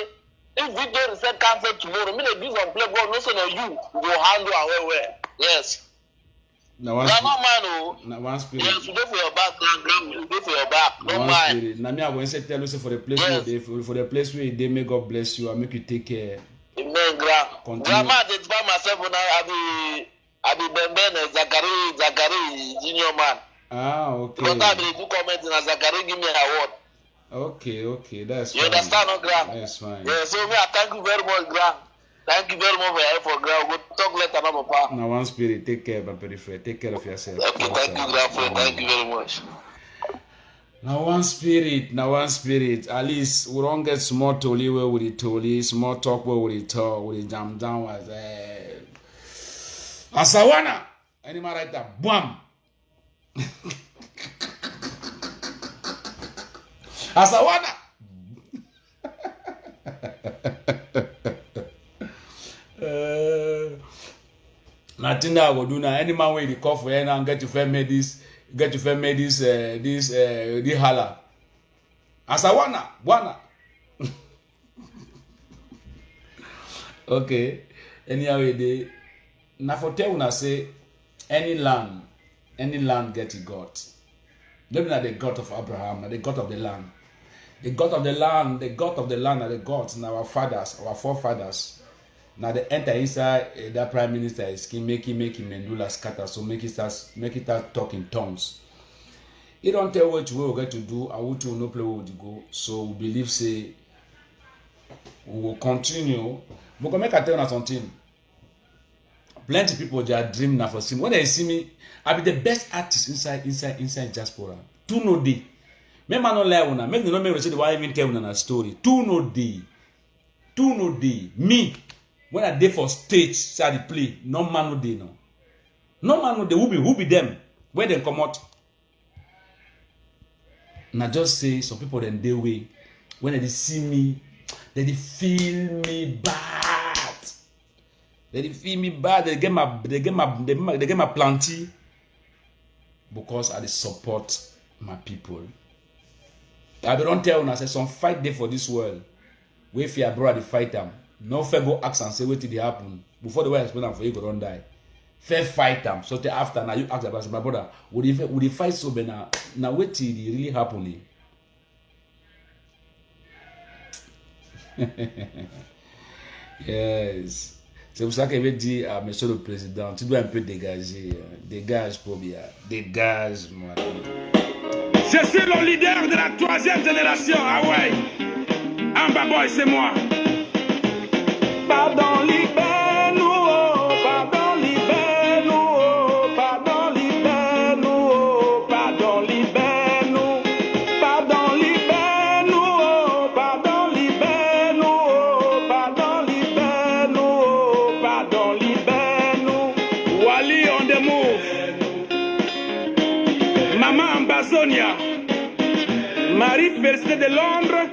if Victor is said cancel tomorrow, me they give some play ball, no say no you go handle and where. Yes. Now one Grandma spirit. man oh. Now one spirit. Yes, you go for your back, grandma, you go for your back. Now No one mind. spirit. Now me I want to tell you say for the place Yes. where they for the place where they may God bless you. I make you take care. Amen, grand. Continue. Grandma identify myself when I be Ben Zachary junior man. Ah, okay. Because I be do comment and Zachary give me an award. Okay, that's You fine. understand, no, grand? That's fine. Yeah, so me I thank you very much, grand. Thank you very much for your effort, grand. We'll talk later, no, papa. Now one spirit, take care, my periphery. Take care of yourself. Okay, thank you, grand friend. Thank you very much. Now one spirit. At least we don't get small tolly where we the tolly, small talk where we the talk, we the jam down was Asawana. Any man right there, boom. Asawana. Nothing that I will do now. Any man where the call for you and get to firm this holla. Asawana, wana. Okay. Anyhow, they now for tell una say any land get a God. Maybe not the God of Abraham, not the God of the land. The God of the land, are the gods, and our fathers, our forefathers. Now they enter inside that prime minister is make him Mendula scatter, so make it start talk in tongues. He don't tell what we get to do, and what will no play where we go. So we believe say we will continue. But come make I tell you something. Plenty people they are dreaming now for see me. When they see me, I be the best artist inside diaspora. Two no day. Make man no lie una. Make no make say the why even tell una a story. Two no day. Me when I dey for stage, say I dey play. No man no day no. No man no day. Who be them? Where they come out? Now just say some people then they way when they see me, they feel me bad. They feel me bad. They get my plenty because I dey support my people. I don't tell una say some fight there for this world. Wait for your brother to fight them. No fair go ask and say what did happen before the way I explain them for you go don't die. Fair fight them. So after now you ask about my brother. Would he fight so bad now what did really happen? Yes. C'est pour ça qu'il avait dit à monsieur le président, tu dois un peu dégager. Dégage pour bien. Dégage moi. Je suis le leader de la 3e génération. Ah ouais. Amba Boy, c'est moi. Pardon, libère-nous. Pardon, libère-nous. Pardon, libère-nous. Pardon, libère-nous. Pardon, libère-nous. Pardon, libère-nous. Pardon, libère-nous. Pardon, libère-nous. Wally on the move. Maman Ambazonia. Marie Felicité de Londres.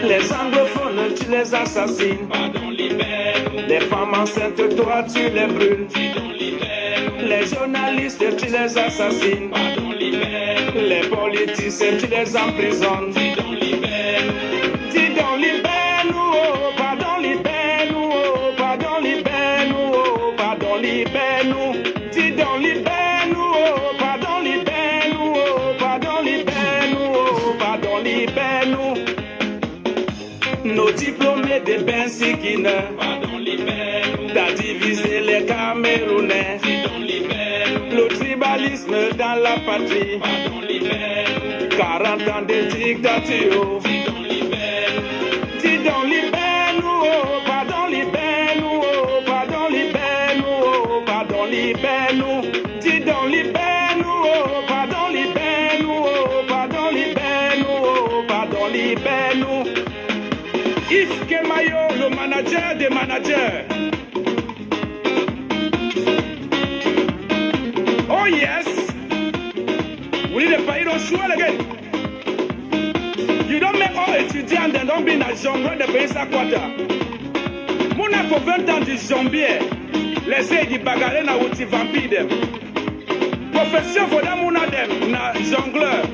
Les anglophones, tu les assassines. Pardon, libère-nous. Les femmes enceintes, toi, tu les brûles. Pardon, libère-nous. Les journalistes, tu les assassines. Pardon, libère-nous. Les politiciens, tu les emprisonnes. Pardon, libère-nous. Dis donc, libère-nous. Oh, pardon, libère-nous. Oh, pardon, libère-nous. Oh, pardon, libère-nous. Dis donc, libère-nous. Oh, pardon, libère-nous. Oh, pardon, libère-nous. Oh, pardon, libère-nous. Nos diplômés des Bensikine, pardon, libère-nous. T'as divisé les Camerounais, pardon, libère-nous. Le tribalisme dans la patrie, pardon, libère-nous. 40 ans de dictature, pardon, libère-nous. Dis donc libère-nous, oh, pardon, libère-nous, oh, pardon, libère-nous, oh, pardon, libère-nous. Dis donc libère-nous, oh, pardon, libère-nous, oh, pardon, libère-nous, oh, pardon, libère-nous. Yves Kemayo, le manager des managers. Oh yes, we need a pay don't swell again. You don't make all étudiants and don't be in a jungle de pays à quarter. Mouna pour 20 ans du zombier, laissez du bagarre na outi vampire. Profession for them mouna dem na jongleur.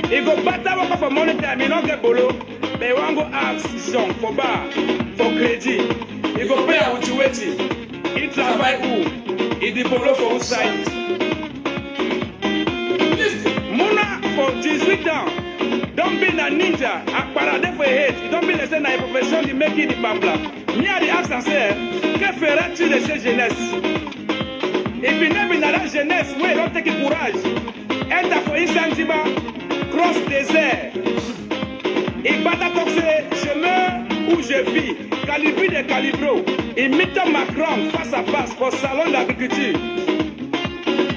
He go battle work for money time, he don't get bolo. They want go ask Jean for bar, for credit. He go pay out to wait. He travaille où? He dit bolo for outside. Mouna for 18 ans. Don't be a ninja. Akparade for hate. Don't be the same na profession de make it the bambla. Me a the accent say, que feras-tu de cette jeunesse? If you never in that jeunesse, we don't take it courage. Enter for Insanziba, cross désert. Et bata toxé, je meurs où je vis. Calibri de calibro. Imite Macron face à face pour salon d'agriculture.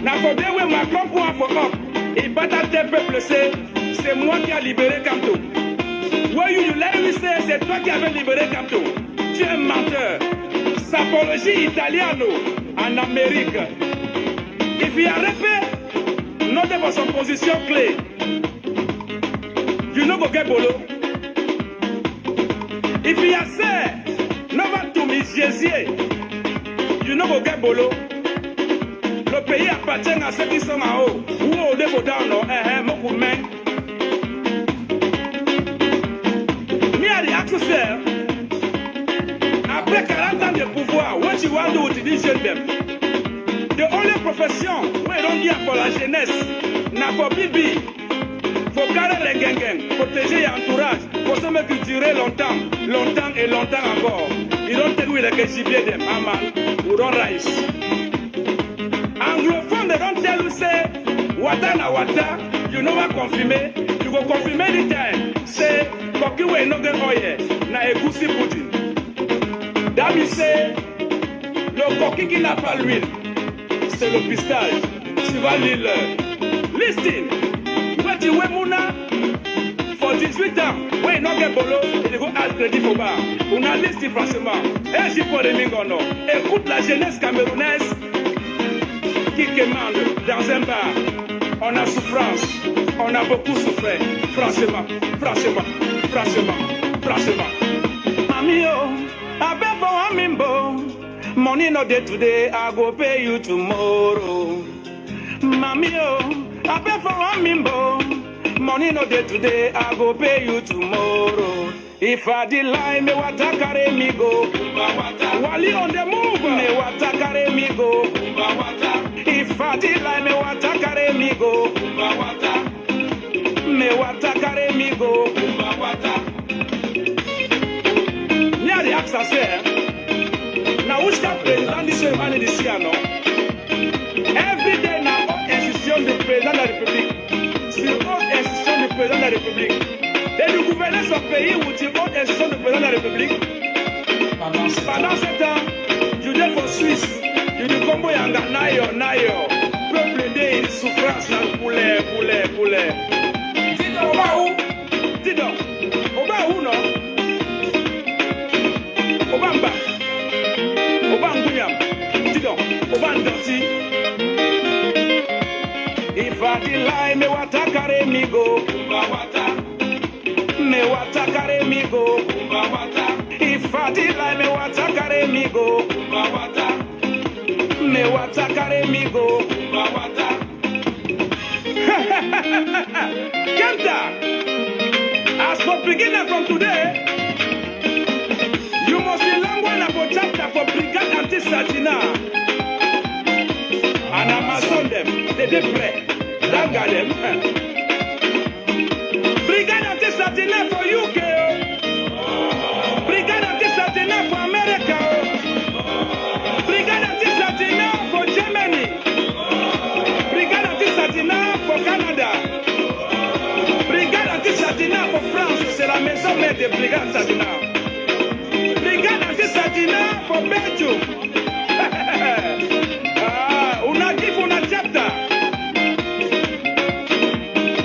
N'a pas de Macron pour un focus. Et bata tes peuples, c'est moi qui a libéré Camto. Where you let me say, c'est toi qui avais libéré Camto. Tu es un menteur. Sapologie italiano en Amérique. If you are répé, notez votre position clé. You know go get bolo. If you are say, never to me Jésus, you know go get bolo. Le pays appartient à ceux qui sont en haut. Ou au défaut down, non, beaucoup de mains. Me a the accessor. Après 40 ans de pouvoir, what you want to do to these them? The only profession we don't get pour la jeunesse, n'a pas bibi. Faut carrer les gang, protéger l'entourage, pour se mettre durer longtemps, longtemps et longtemps encore. You don't take with the gibier them, man, who don't rise. Anglophone, they don't tell you say, water na water, you know what confirmer, you go confirm anytime. Say, koki we no get oil, na egusi pudding. That means say, le coquille qui n'a pas l'huile, c'est le pistage. Tu vas lire. Listen, when you wear Mouna for 18 ans, when you not get bolo, you go ask credit for bar. On a listé franchement. Et si pour les mingono, écoute la jeunesse camerounaise qui commande dans un bar. On a souffrance, on a beaucoup souffert. Franchement, franchement, franchement, franchement. Amio. I beg for one mimbo. Money no day today, I go pay you tomorrow. Mami oh, I beg for one mimbo. Money no day today, I go pay you tomorrow. If I did lie, me wata carry me go. Wally on the move, me wata carry me go. If I did lie, me wata carry me go. Me wata carry me go. The accent say, now which can president this money this year, no? Every day now, institution du président de la République, sur haute institution du président de la République, et le gouvernement de son pays ou sur haute institution du président de la République. Pendant ce temps, je dis pour Suisse, je dis comme il y a un naïo, peuple de souffrance, poulet. Dis donc, on va où? Dis donc, on va où, non? Obamba, Obanguyam, dis donc, Obandansi. If I did lie, me wata carry me go. Me wata carry me go. If I did lie, me wata carry me go. Me wata carry me go. Kenta, as for beginning from today, you must be long one for chapter for Brigade Anti-Satina. And Amazon them, they pray. Langa them. anti-Satina for UK. Brigade anti-Satina for America. Brigade anti-Satina for Germany. Brigade anti-Satina for Canada. Brigade anti-Satina for France. C'est la maison mère de Brigade Satina. Brigade anti-Satina for Belgium. Una give una chapter.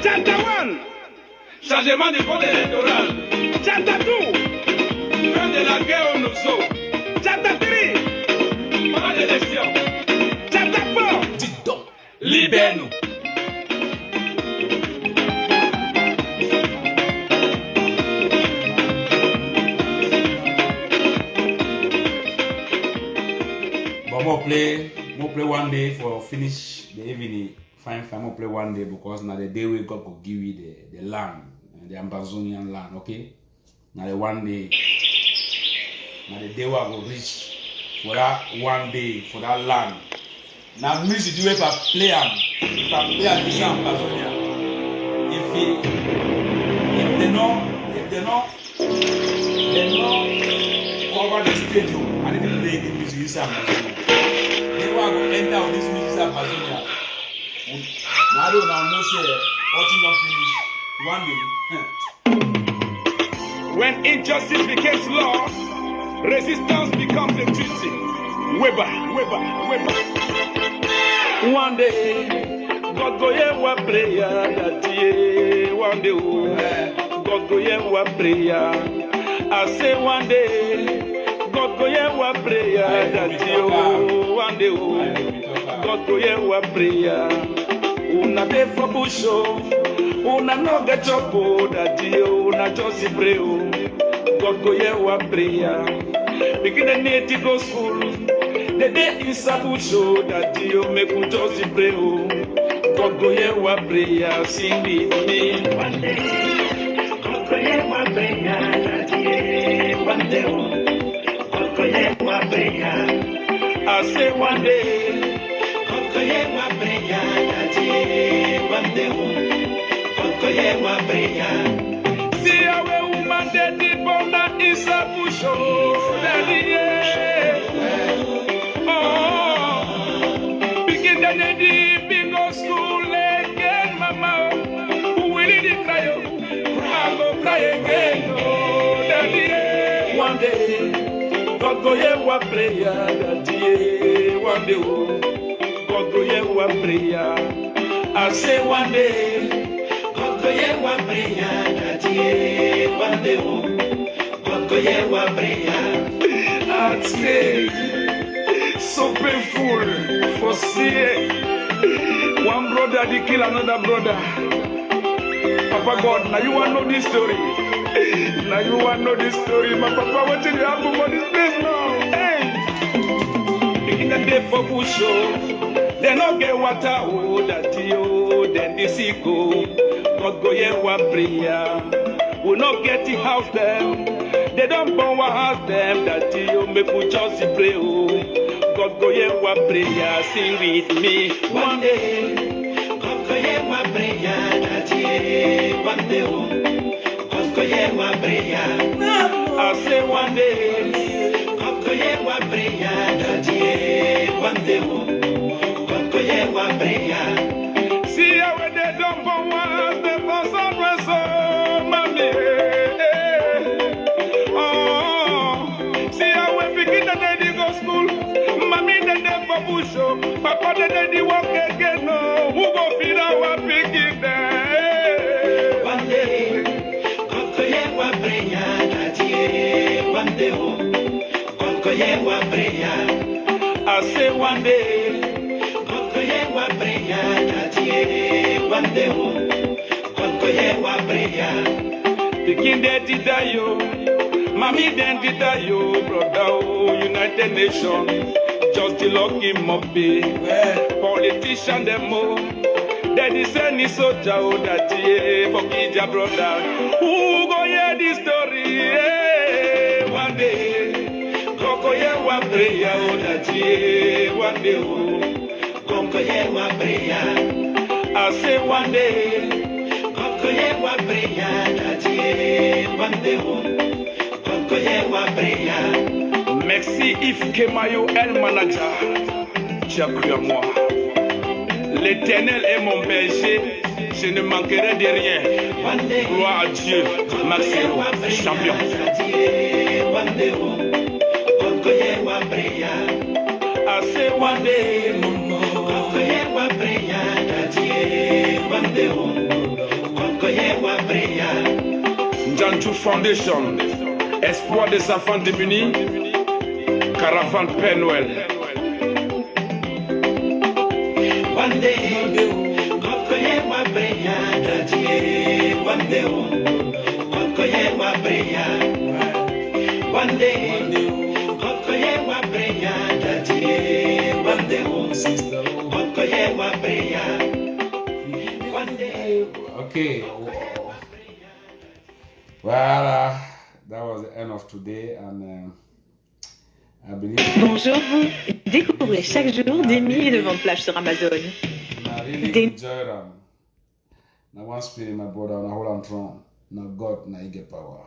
Chapter 1. Changement du code électoral. Chapter 2. Fin de la guerre au Nosso. Chapter 3. Pas d'élection. Chapter 4. Dis donc. Libère-nous. But more play one day for finish the evening. Fine, more play one day because now the day we God will give you the land, the Amazonian land, okay? Now the one day, now the day we will reach for that one day for that land. Now music do if I play this Amazonia. If they know cover the stadium and if they play the music this Amazonia. They want to enter with this music Amazonia. Now I don't know say watching not finish one day. When injustice becomes law, resistance becomes a treaty. Weber. One day, God go hear one prayer that day. One day, God go hear one prayer. I say one day, God go hear one prayer that day. One day, God go hear one prayer. Una dey for bush, una no get up, that day. Una just pray, God go hear one prayer. Begin the need to go school. The day is a show that you make me just pray. God go hear one prayer, sing with me. One day, God go hear one prayer, that you. One day, God go hear one prayer. I say one day, God go hear one prayer, that you. One day, God go hear one prayer. See how a woman that did born that is a bush, daddy. Begin the day, big go school again, mama. Who will it cry? I go cry again, oh, daddy. One day, God go hear one prayer, daddy. One day, God go hear one prayer. I say one day, God go hear one prayer, daddy. One day, God go hear one prayer. I say. So painful for seeing one brother they kill another brother. Papa God, now you want to know this story. Now you want to know this story. My papa, what did you happen for this place now? Hey! In the day for bush, they not get water, oh, that you, then they see go. God go hear one prayer. We not get the house them. They don't burn one house them, that you make we just pray, oh. God go hear one prayer, sing with me. One day, God go hear one prayer, that ye. One day, God go hear one prayer. I say one day, God go hear one prayer, that ye. One day, God go hear one prayer. See how when they don't go one, they for some reason, mommy. Oh, see how we begin the day they go school. Mommy, they never push up. Papa, they walk again. No, who go feed our piggy there? One day, God go hear one prayer, that ye. One day, God go hear one prayer. I say one day, God go hear one prayer, that ye. One day, God go hear one prayer. Begin there to die, yo. Mommy, then to die, yo, brother, oh, United Nations. Just to lock him up, politician them all. Then he send his soldier, oh, that yeah, forgive your brother. Who go hear this story? Yeah. One day, go hear one prayer, oh, that yeah. One day, oh, go hear one prayer. I say one day, go hear one prayer, that yeah. Merci Yves Kemayo, El Manager. Tu as cru en moi. L'Éternel est mon berger, je ne manquerai de rien. Gloire à Dieu, Maximo, champion. Assez Njanju Foundation, espoir des enfants démunis, caravane Père Noël. Okay. Voilà, that was the end of today, and I believe. Bonjour vous, découvrez chaque jour des milliers de ventes flash sur Amazon. I really enjoy them. Now one spirit, my brother, and I hold on throne. Now God, now you get power.